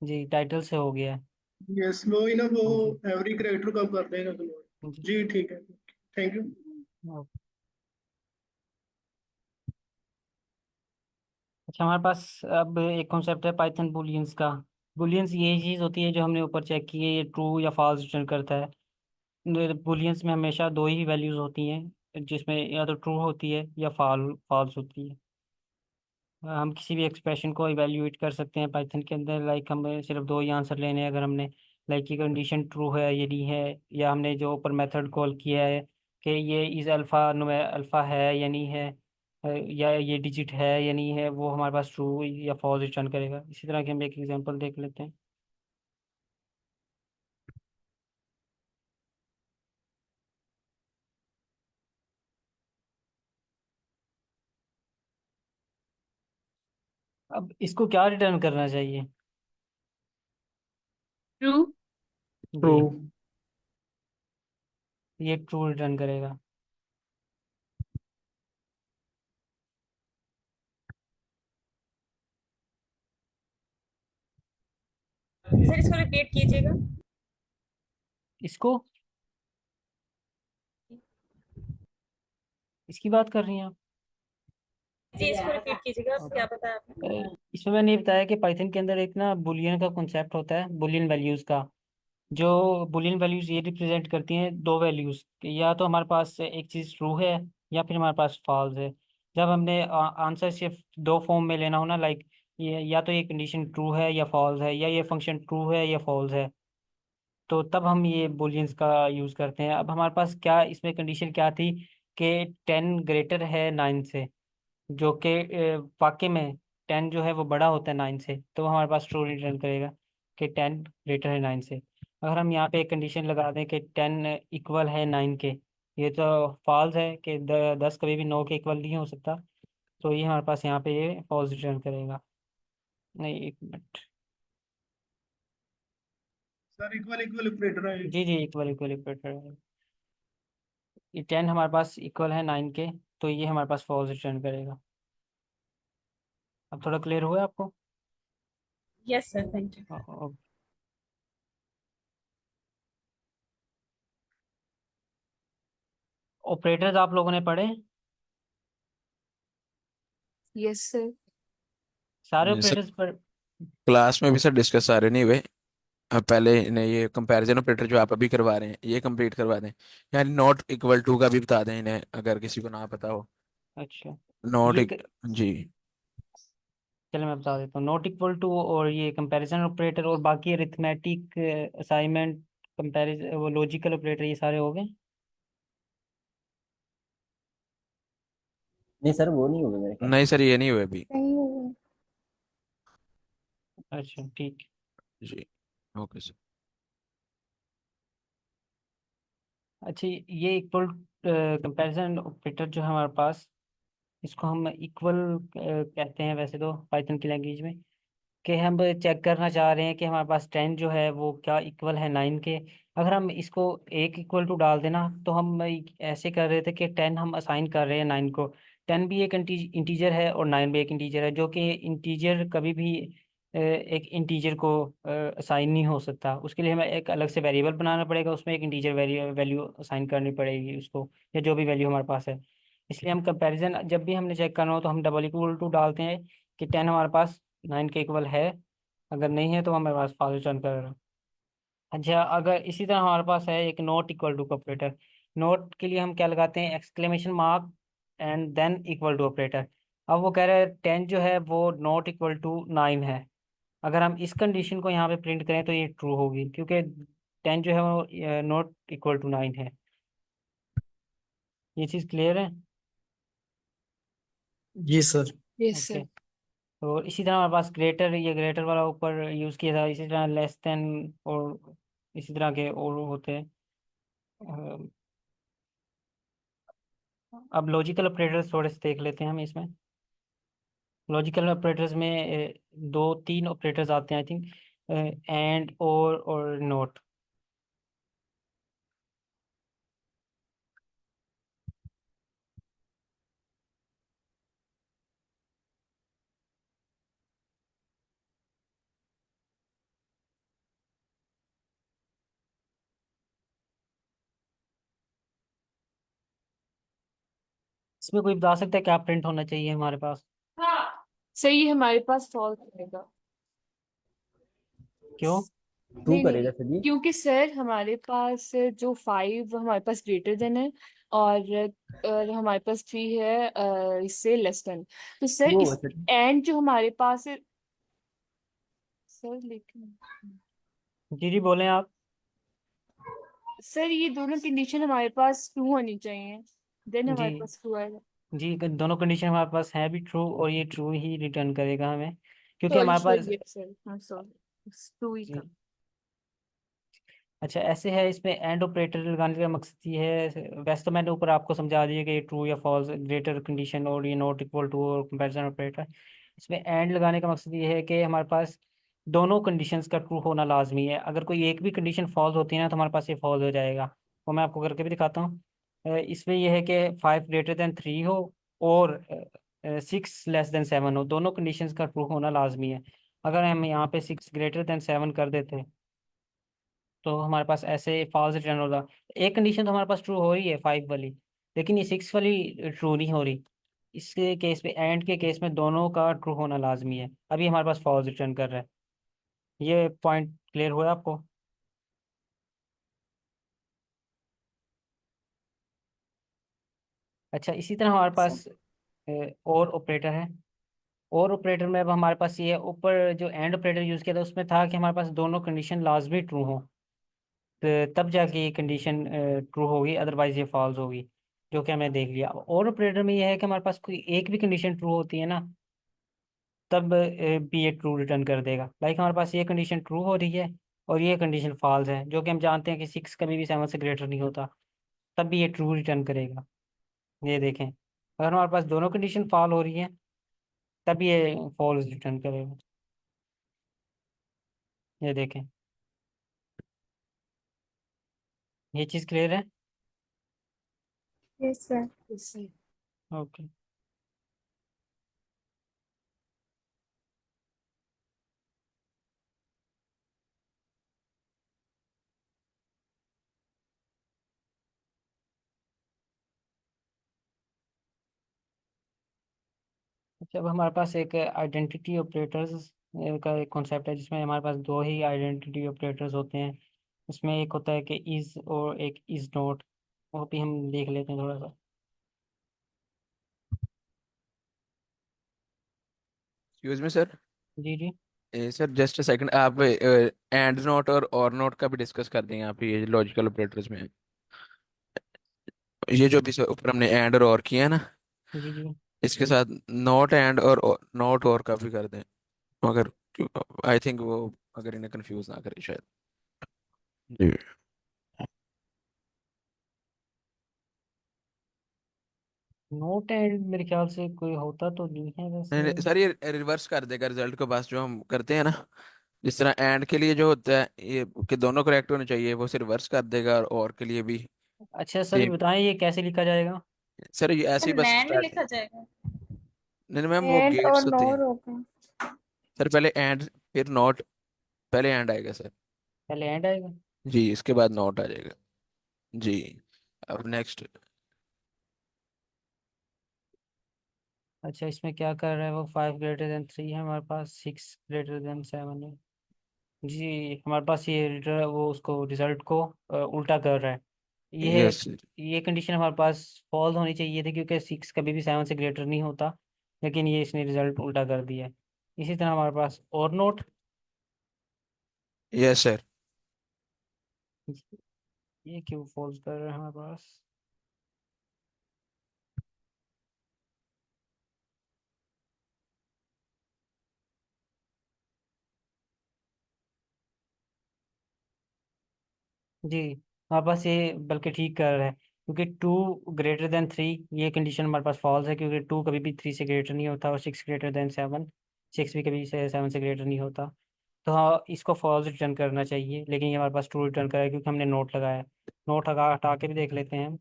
जी, टाइटल से हो गया है। यस, वो ही ना, वो हाँ जी। एवरी करेक्टर को आप कर देगा कन्वर्ट। जी। जी ठीक है, थैंक यू। ओके। अच्छा, हमारे पास अब एक कॉन्सेप्ट है पाइथन बुलियंस का। बुलियंस ये चीज़ होती है जो हमने ऊपर चेक की है, ये ट्रू या फॉल्स रिटर्न करता है। बुलियंस में हमेशा दो ही वैल्यूज होती हैं, जिसमें या तो ट्रू होती है या फॉल्स होती है। हम किसी भी एक्सप्रेशन को इवेल्युएट कर सकते हैं पाइथन के अंदर, लाइक हमें सिर्फ दो ही आंसर लेने हैं। अगर हमने लाइक की कंडीशन ट्रू है ये नहीं है, या हमने जो ऊपर मेथड कॉल किया है कि ये इस अल्फ़ा है या नहीं है, या ये डिजिट है या नहीं है, वो हमारे पास ट्रू या फॉल्स रिटर्न करेगा। इसी तरह के हम एक एग्जांपल देख लेते हैं। अब इसको क्या रिटर्न करना चाहिए? ट्रू। ट्रू। जी, ये ट्रू रिटर्न करेगा। सर इसको रिपीट कीजिएगा। इसको, इसकी बात कर रही हैं आप? जी इसको रिपीट कीजिएगा, ओके। क्या बताया आपने? इसमें मैंने ये बताया कि पाइथन के अंदर एक ना बुलियन का कॉन्सेप्ट होता है, बुलियन वैल्यूज का। जो बुलियन वैल्यूज ये रिप्रेजेंट करती हैं दो वैल्यूज, या तो हमारे पास एक चीज़ ट्रू है या फिर हमारे पास फॉल्स है। जब हमने आंसर सिर्फ दो फॉर्म में लेना हो ना, लाइक ये या तो ये कंडीशन ट्रू है या फॉल्स है, या ये फंक्शन ट्रू है या फॉल्स है, तो तब हम ये बुलियंस का यूज़ करते हैं। अब हमारे पास क्या इसमें कंडीशन क्या थी कि 10 ग्रेटर है 9 से, जो कि वाकई में 10 जो है वो बड़ा होता है 9 से, तो वो हमारे पास ट्रू रिटर्न करेगा कि 10 ग्रेटर है 9 से। अगर हम यहाँ पे एक कंडीशन लगा दें कि 10 इक्वल है 9 के, ये तो फॉल्स है कि 10 कभी भी 9 के इक्वल नहीं हो सकता, तो ये हमारे पास यहाँ पे ये फॉल्स रिटर्न करेगा। नहीं, एक minute. Sir equal equal operator है। जी जी, इक्वल इक्वल इक्वल, ये 10 हमारे पास इक्वल है 9 के, तो ये हमारे पास फॉल्स रिटर्न करेगा। अब थोड़ा क्लियर हुआ आपको? Yes sir, thank you. Operators आप लोगों ने पढ़े? Yes sir. सारे सर ऑपरेटर्स पर? क्लास में भी सर डिस्कस सारे नहीं हुए। अब पहले इन्हें ये कंपैरिजन ऑपरेटर जो आप अभी करवा रहे हैं ये कंप्लीट करवा दें, यानी नॉट इक्वल टू का भी बता दें इन्हें, अगर किसी को ना पता हो। अच्छा, नॉट ये जी। चलो मैं बता देता हूँ। नॉट इक्वल टू और ये कंपैरिजन ऑपरेटर और बाकी अरिथमेटिक, असाइनमेंट, कंपैरिजन, वो लॉजिकल ऑपरेटर, ये सारे हो गए। नहीं सर, वो नहीं होगा मेरे ख्याल नहीं से। सर, ये नहीं हुए अभी। नहीं हुए। अच्छा ठीक। जी, ओके सर। अच्छा, ये इक्वल कंपैरिजन ऑपरेटर जो है हमारे पास, इसको हम इक्वल कहते हैं वैसे तो पाइथन की लैंग्वेज में, कि हम चेक करना चाह रहे हैं कि हमारे पास 10 जो है वो क्या इक्वल है 9 के। अगर हम इसको एक इक्वल टू डाल देना, तो हम ऐसे कर रहे थे कि 10 हम असाइन कर रहे हैं 9 को। 10 भी एक इंटीजर है और 9 भी एक इंटीजर है, जो कि इंटीजर कभी भी एक इंटीजर को असाइन नहीं हो सकता। उसके लिए हमें एक अलग से वेरिएबल बनाना पड़ेगा, उसमें एक इंटीजर वैल्यू असाइन करनी पड़ेगी उसको, या जो भी वैल्यू हमारे पास है। इसलिए हम कंपैरिजन जब भी हमने चेक करना हो तो हम डबल इक्वल टू डालते हैं कि 10 हमारे पास 9 के इक्वल है। अगर नहीं है तो हमारे पास फॉल्स रिटर्न कर रहा है। अच्छा, अगर इसी तरह हमारे पास है एक not equal to operator. Not के लिए हम क्या लगाते हैं? Exclamation mark and then equal to operator. अब वो कह रहे हैं 10 जो है वो नॉट इक्वल टू 9 है। अगर हम इस कंडीशन को यहाँ पे प्रिंट करें तो ये ट्रू होगी, क्योंकि 10 जो है वो नॉट इक्वल टू 9 है। ये चीज़ क्लियर है? जी सर। Yes okay. सर। और इसी तरह हमारे पास ग्रेटर, ये ग्रेटर वाला ऊपर यूज़ किया था। इसी तरह लेस देन और इसी तरह के और होते हैं। अ, अब लॉजिकल ऑपरेटर्स थोड़े से देख लेते हैं हम इसमें। लॉजिकल ऑपरेटर्स में दो तीन ऑपरेटर्स आते हैं आई थिंक, एंड और नोट। इसमें कोई बता सकता है क्या प्रिंट होना चाहिए हमारे पास? सही, हमारे पास फॉल्स रहेगा। क्यों? ट्रू नहीं नहीं, करेगा सर जी। क्योंकि सर हमारे पास जो 5 हमारे पास ग्रेटर देन है, और हमारे पास 3 है इससे लेस देन। तो सर ट्रू होगा इस सर जी। एंड जो हमारे पास है सर, लेकिन जी जी बोलें आप। सर ये दोनों कंडीशन हमारे पास ट्रू होनी चाहिए, देन जी हमारे पास ट्रू आएगा। जी, दोनों कंडीशन हमारे पास है भी ट्रू, और ये ट्रू ही रिटर्न करेगा हमें, क्योंकि सॉरी हमारे पास। Sorry sir, I sorry, true ही था। जी। अच्छा, ऐसे है, इसमें एंड ऑपरेटर लगाने का मकसद ये है, वैसे तो मैंने ऊपर आपको समझा दिया कि ट्रू या फॉल्स, ग्रेटर कंडीशन और ये नॉट इक्वल टू और कंपैरिजन ऑपरेटर। इसमें एंड लगाने का मकसद ये है कि हमारे पास दोनों कंडीशंस का ट्रू होना लाजमी है। अगर कोई एक भी कंडीशन फॉल्स होती है ना, तो हमारे पास ये फॉल्स हो जाएगा। वो मैं आपको करके भी दिखाता हूँ। इसमें यह है कि 5 ग्रेटर देन 3 हो और 6 लेस देन 7 हो, दोनों कंडीशंस का ट्रू होना लाजमी है। अगर हम यहाँ पे 6 ग्रेटर देन 7 कर देते तो हमारे पास ऐसे फॉल्स रिटर्न होगा। एक कंडीशन तो हमारे पास ट्रू हो रही है 5 वाली, लेकिन ये 6 वाली ट्रू नहीं हो रही। इसके केस में, एंड के केस में, दोनों का ट्रू होना लाजमी है। अभी हमारे पास फॉल्स रिटर्न कर रहा है। ये पॉइंट क्लियर हुआ आपको? अच्छा, इसी तरह हमारे सर पास और ऑपरेटर है। और ऑपरेटर में अब हमारे पास ये है, ऊपर जो एंड ऑपरेटर यूज़ किया था उसमें था कि हमारे पास दोनों कंडीशन लाजमी ट्रू हो, तो तब जाके ये कंडीशन ट्रू होगी, अदरवाइज ये फॉल्स होगी, जो कि हमने देख लिया। और ऑपरेटर में ये है कि हमारे पास कोई एक भी कंडीशन ट्रू होती है ना, तब भी ये ट्रू रिटर्न कर देगा। लाइक हमारे पास ये कंडीशन ट्रू हो रही है और ये कंडीशन फॉल्स है, जो कि हम जानते हैं कि 6 कभी भी 7 से ग्रेटर नहीं होता, तब भी ये ट्रू रिटर्न करेगा। ये देखें, अगर हमारे पास दोनों कंडीशन फॉल हो रही है, तब ये फॉल्स रिटर्न करेगा। ये देखें, ये चीज़ क्लियर है? Yes sir. सही। ओके। अच्छा, अब हमारे पास एक आइडेंटिटी ऑपरेटर्स का एक कॉन्सेप्ट है, जिसमें हमारे पास दो ही आइडेंटिटी ऑपरेटर्स होते हैं। उसमें एक होता है कि इज और एक इज नॉट। वो भी हम देख लेते हैं थोड़ा सा। Excuse me sir. जी जी। सर जस्ट अ सेकंड, आप एंड नोट और नोट का भी डिस्कस कर देंगे आप, ये लॉजिकल ऑपरेटर्स में ये जो भी सर ऊपर हमने एंड और किया है ना, जी जी। इसके साथ नॉट एंड और नॉट और का भी कर दें, मगर आई थिंक वो अगर इन्हें कंफ्यूज ना करे शायद। जी नोट एंड मेरे ख्याल से कोई होता तो नहीं है नहीं वैसे। नहीं, सर ये रिवर्स कर देगा रिजल्ट को, बस जो हम करते हैं ना, जिस तरह एंड के लिए जो होता है ये कि दोनों करेक्ट होने चाहिए, वो सिर्फ रिवर्स कर देगा, और के लिए भी अच्छा सर, ये सेम। बताएं ये कैसे लिखा जाएगा? सर ये ऐसे सर ही बस नैन स्टार्ट, लिखा जाएगा। नहीं नहीं मैम वो एंड और गेट्स होते नॉर हैं। होगा। सर पहले एंड फिर नॉट, पहले एंड आएगा सर। पहले एंड आएगा। जी इसके बाद नॉट आ जाएगा। जी अब नेक्स्ट। अच्छा, इसमें क्या कर रहा है वो? 5 ग्रेटर देन 3 है हमारे पास, 6 ग्रेटर देन 7 है। जी हमारे पास ये वो उसको रिजल्ट को उल्टा कर रहा है। ये यस। ये कंडीशन हमारे पास फॉल्स होनी चाहिए थी, क्योंकि 6 कभी भी 7 से ग्रेटर नहीं होता। लेकिन ये इसने रिजल्ट उल्टा कर दिया है। इसी तरह हमारे पास और नोट। Yes sir. ये क्यों फॉल्स कर रहा है हमारे पास? जी हमारे पास ये बल्कि ठीक कर रहा है, क्योंकि 2 ग्रेटर देन 3 ये कंडीशन हमारे पास फॉल्स है, क्योंकि 2 कभी भी 3 से ग्रेटर नहीं होता, और 6 ग्रेटर देन 7, 6 भी कभी से 7 से ग्रेटर नहीं होता। तो हाँ, इसको फॉल्स रिटर्न करना चाहिए, लेकिन ये हमारे पास ट्रू रिटर्न करा है, क्योंकि हमने नोट लगाया है। नोट हटा हटा के भी देख लेते हैं हम।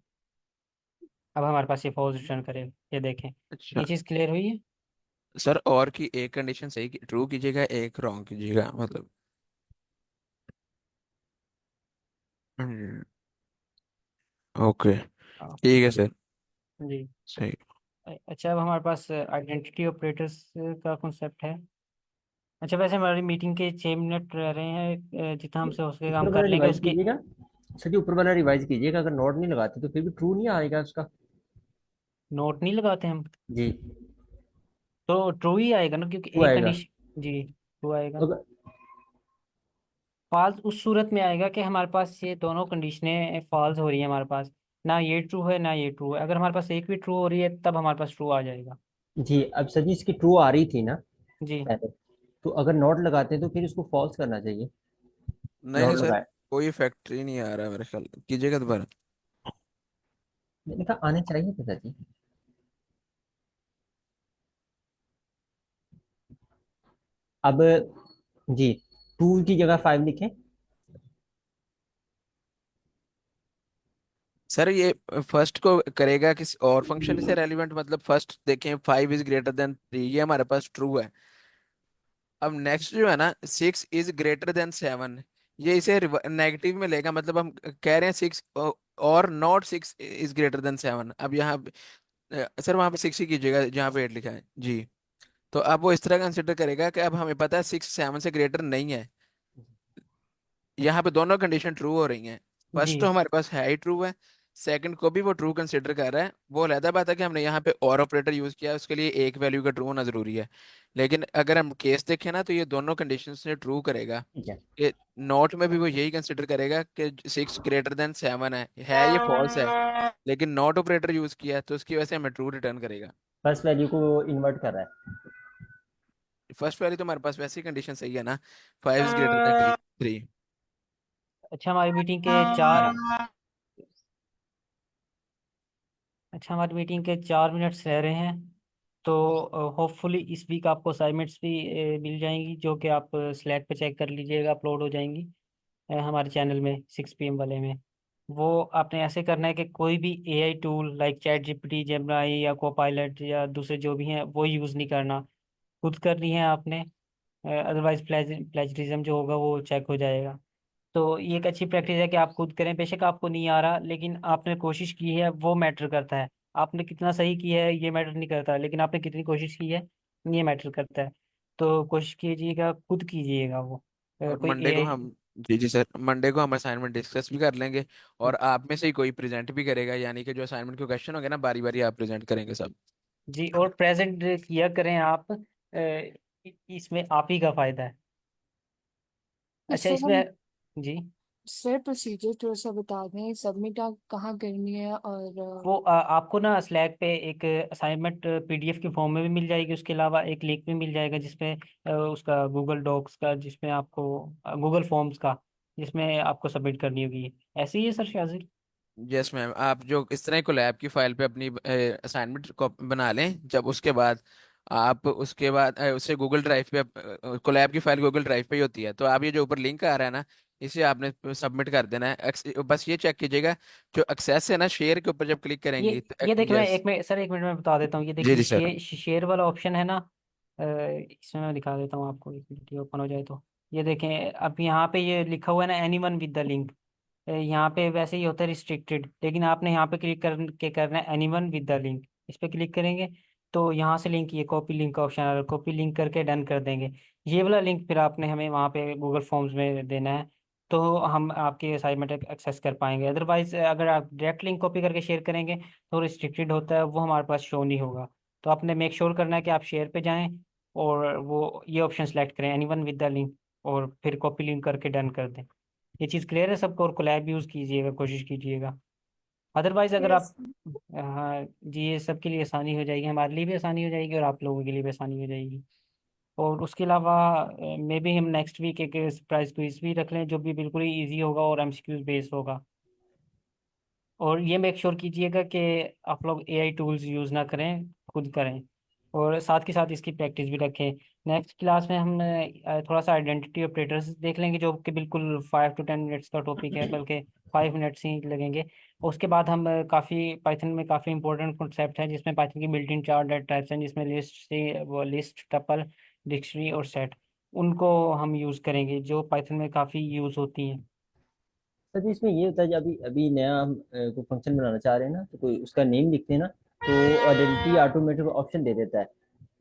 अब हमारे पास ये फॉल्स रिटर्न करे, ये देखें। अच्छा ये चीज़ क्लियर हुई है? सर, और की एक कंडीशन सही ट्रू कीजिएगा, एक रॉन्ग कीजिएगा मतलब। ओके हाँ। ठीक है सर। जी। सही। अच्छा, अब हमारे पास आइडेंटिटी ऑपरेटर्स का कॉन्सेप्ट है। अच्छा, वैसे हमारी मीटिंग के 6 मिनट रह रहे हैं, जितना हमसे हो सकेगा हम ऊपर कर वाला लेंगे रिवाइज उसके। कीजिएगा। सर जी ऊपर वाला रिवाइज कीजिएगा, अगर नोट नहीं लगाते तो फिर भी ट्रू नहीं आएगा उसका। नोट नहीं लगाते हम जी तो ट्रू ही आएगा ना, क्योंकि ट्रू एक आएगा। कंडीशन। जी ट्रू आएगा। अगर फॉल्स उस सूरत में आएगा कि हमारे पास ये दोनों कंडीशनें फॉल्स हो रही है हमारे पास। ना ये ट्रू है ना ये ट्रू है। अगर हमारे पास एक भी ट्रू हो रही है तब हमारे पास ट्रू आ जाएगा। जी अब सर जी इसकी ट्रू आ रही थी ना जी। पहले, तो अगर नोट लगाते तो फिर इसको फॉल्स करना चाहिए। नहीं नहीं नोट सर, लगाए, कोई फैक्ट्री नहीं आ रहा मेरे ख्याल, कीजिएगा दोबारा। मैंने कहा आने चाहिए थे सर जी। अब जी 2 की जगह 5 लिखें। सर ये फर्स्ट को करेगा किस और फंक्शन से रेलिवेंट, मतलब फर्स्ट देखें 5 इज ग्रेटर देन 3, ये हमारे पास ट्रू है। अब नेक्स्ट जो है ना, 6 इज ग्रेटर देन 7, ये इसे नेगेटिव में लेगा, मतलब हम कह रहे हैं 6 और नॉट 6 इज ग्रेटर देन 7। अब यहाँ सर वहाँ पे 6 ही कीजिएगा जहाँ पे 8 लिखा है जी। तो अब वो इस तरह कंसिडर करेगा कि अब हमें पता है 6 7 से ग्रेटर नहीं है, यहाँ पे दोनों कंडीशन ट्रू हो रही हैं। जी फर्स्ट तो हमारे पास है ही ट्रू है, सेकंड को भी वो ट्रू कंसिडर कर रहा है। वो अलहदा बात है कि हमने यहाँ पे और ऑपरेटर यूज किया है, उसके लिए एक वैल्यू का ट्रू होना जरूरी है। लेकिन अगर हम केस देखें ना, तो ये दोनों कंडीशन से ट्रू करेगा। ठीक है। कि नॉट में भी वो यही कंसिडर करेगा कि 6 ग्रेटर देन 7 है ये फॉल्स है, लेकिन नॉट ऑपरेटर यूज किया है तो उसकी वजह से हमें ट्रू रिटर्न करेगा। फर्स्ट वैल्यू को इन्वर्ट कर रहा है। फर्स्ट वाली तो हमारे पास वैसी कंडीशन सही है ना, 5 इज ग्रेटर देन 3। अच्छा, हमारी मीटिंग के चार अच्छा हमारी मीटिंग के 4 मिनट्स रह रहे हैं। तो होपफुली इस वीक आपको असाइनमेंट्स भी मिल जाएंगी, जो कि आप स्लैक पे चेक कर लीजिएगा, अपलोड हो जाएंगी हमारे चैनल में 6 PM वाले में। वो आपने ऐसे करना है कि कोई भी AI tool like chat GPT, Gemini या कोपायलट या दूसरे जो भी हैं वो यूज़ नहीं करना। खुद करनी है आपने। अदरवाइज प्लेजरिज्म जो होगा वो चेक हो जाएगा। तो ये एक अच्छी प्रैक्टिस है कि आप खुद करें, बेशक आपको नहीं आ रहा, लेकिन आपने कोशिश की है वो मैटर करता है। आपने कितना सही किया है ये मैटर नहीं करता, लेकिन आपने कितनी कोशिश की है ये मैटर करता है। तो कोशिश कीजिएगा, खुद कीजिएगा वो। और कोई मंडे को AI। हम, जी जी सर, मंडे को हम असाइनमेंट डिस्कस भी कर लेंगे, और आप में से ही कोई प्रेजेंट भी करेगा, यानी कि जो असाइनमेंट के क्वेश्चन होंगे ना, बारी बारी आप प्रेजेंट करेंगे सब। जी और प्रेजेंट किया करें आप इसमें आप ही का फायदा है। तो अच्छा सर हम इसमें जी सर प्रोसीजर थोड़ा सा बता दें, सबमिट कहाँ करनी है और वो आपको ना स्लैक पे एक असाइनमेंट पीडीएफ की फॉर्म में भी मिल जाएगी, उसके अलावा एक लिंक भी मिल जाएगा जिसमें उसका गूगल डॉक्स का, जिसमें आपको गूगल फॉर्म्स का, जिसमें आपको सबमिट करनी होगी। ऐसे ही है सर शाजिर? यस मैम, आप जो इस तरह कोलैब की फाइल पे अपनी असाइनमेंट बना लें, जब उसके बाद आप उसके बाद उसे गूगल ड्राइव पे, कोलैब की फाइल गूगल ड्राइव पे ही होती है, तो आप ये जो ऊपर लिंक आ रहा है ना, इसे आपने सबमिट कर देना है। बस ये चेक कीजिएगा, जो एक्सेस है ना शेयर के ऊपर जब क्लिक ये करेंगी तो ये देखिए, मैं यस। एक मिनट सर, एक मिनट में बता देता हूँ। ये जी देखिए, जी सर। शेयर वाला ऑप्शन है ना, इसमें मैं दिखा देता हूँ आपको, एक मिनट ओपन हो जाए तो। ये देखें, अब यहाँ पे ये लिखा हुआ है ना, any one with the link. यहाँ पे वैसे ही होता है रिस्ट्रिक्टेड, लेकिन आपने यहाँ पे क्लिक करके करना है any one with the link. इस पे क्लिक करेंगे तो यहाँ से लिंक, ये कॉपी लिंक का ऑप्शन आ रहा है, कॉपी लिंक करके डन कर देंगे। ये वाला लिंक फिर आपने हमें वहाँ पे गूगल फॉर्म्स में देना है, तो हम आपकी असाइनमेंट एक्सेस कर पाएंगे। अदरवाइज अगर आप डायरेक्ट लिंक कॉपी करके शेयर करेंगे तो रिस्ट्रिक्टेड होता है, वो हमारे पास शो नहीं होगा। तो आपने मेक श्योर करना है कि आप शेयर पे जाएं और वो ये ऑप्शन सेलेक्ट करें, any one with the link, और फिर कॉपी लिंक करके डन कर दें। ये चीज़ क्लियर है सबको? और कोलैब यूज़ कीजिएगा, कोशिश कीजिएगा। अदरवाइज अगर यस। आप, हाँ जी, ये सबके लिए आसानी हो जाएगी, हमारे लिए भी आसानी हो जाएगी और आप लोगों के लिए भी आसानी हो जाएगी। और उसके अलावा मे बी हम नेक्स्ट वीक एक सरप्राइज क्विज भी रख लें, जो भी बिल्कुल ही ईजी होगा और एमसीक्यूज बेस्ड होगा। और ये मेक श्योर कीजिएगा कि आप लोग एआई टूल्स यूज़ ना करें, खुद करें। और साथ के साथ इसकी प्रैक्टिस भी रखें। नेक्स्ट क्लास में हम थोड़ा सा आइडेंटिटी ऑपरेटर्स देख लेंगे, जो कि बिल्कुल 5 to 10 मिनट्स का टॉपिक है, बल्कि 5 मिनट्स ही लगेंगे। उसके बाद हम काफ़ी पाइथन में काफ़ी इंपॉर्टेंट कॉन्सेप्ट है, जिसमें पाइथन की बिल्ट इन 4 डाटा टाइप्स हैं, जिसमें लिस्ट, से वो लिस्ट, टपल, डिक्शनरी और सेट, उनको हम यूज़ करेंगे, जो पाइथन में काफ़ी यूज़ होती हैं। सर जी इसमें ये होता है, जब अभी अभी नया हम कोई फंक्शन बनाना चाह रहे हैं ना, तो कोई उसका नेम लिखते हैं ना, तो आइडेंटिटी ऑटोमेटिक ऑप्शन दे देता है।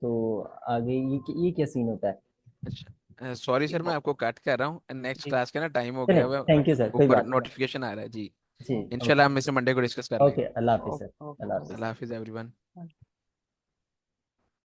तो आगे ये क्या सीन होता है? अच्छा सॉरी सर, मैं आपको कट कर रहा हूँ, नेक्स्ट जी क्लास का ना टाइम हो चलें, गया हुआ है, थैंक यू सर, कोई ऊपर बात नहीं। नोटिफिकेशन आ रहा है जी। जी ओके इंशाल्लाह ओके। हम इसे मंडे को डिस्कस कर ओके, लेंगे। अल्लाह हाफिज़ सर, ओके अल्लाह ओके। हाफिज़। अल्लाह हाफिज़ एवरीवन।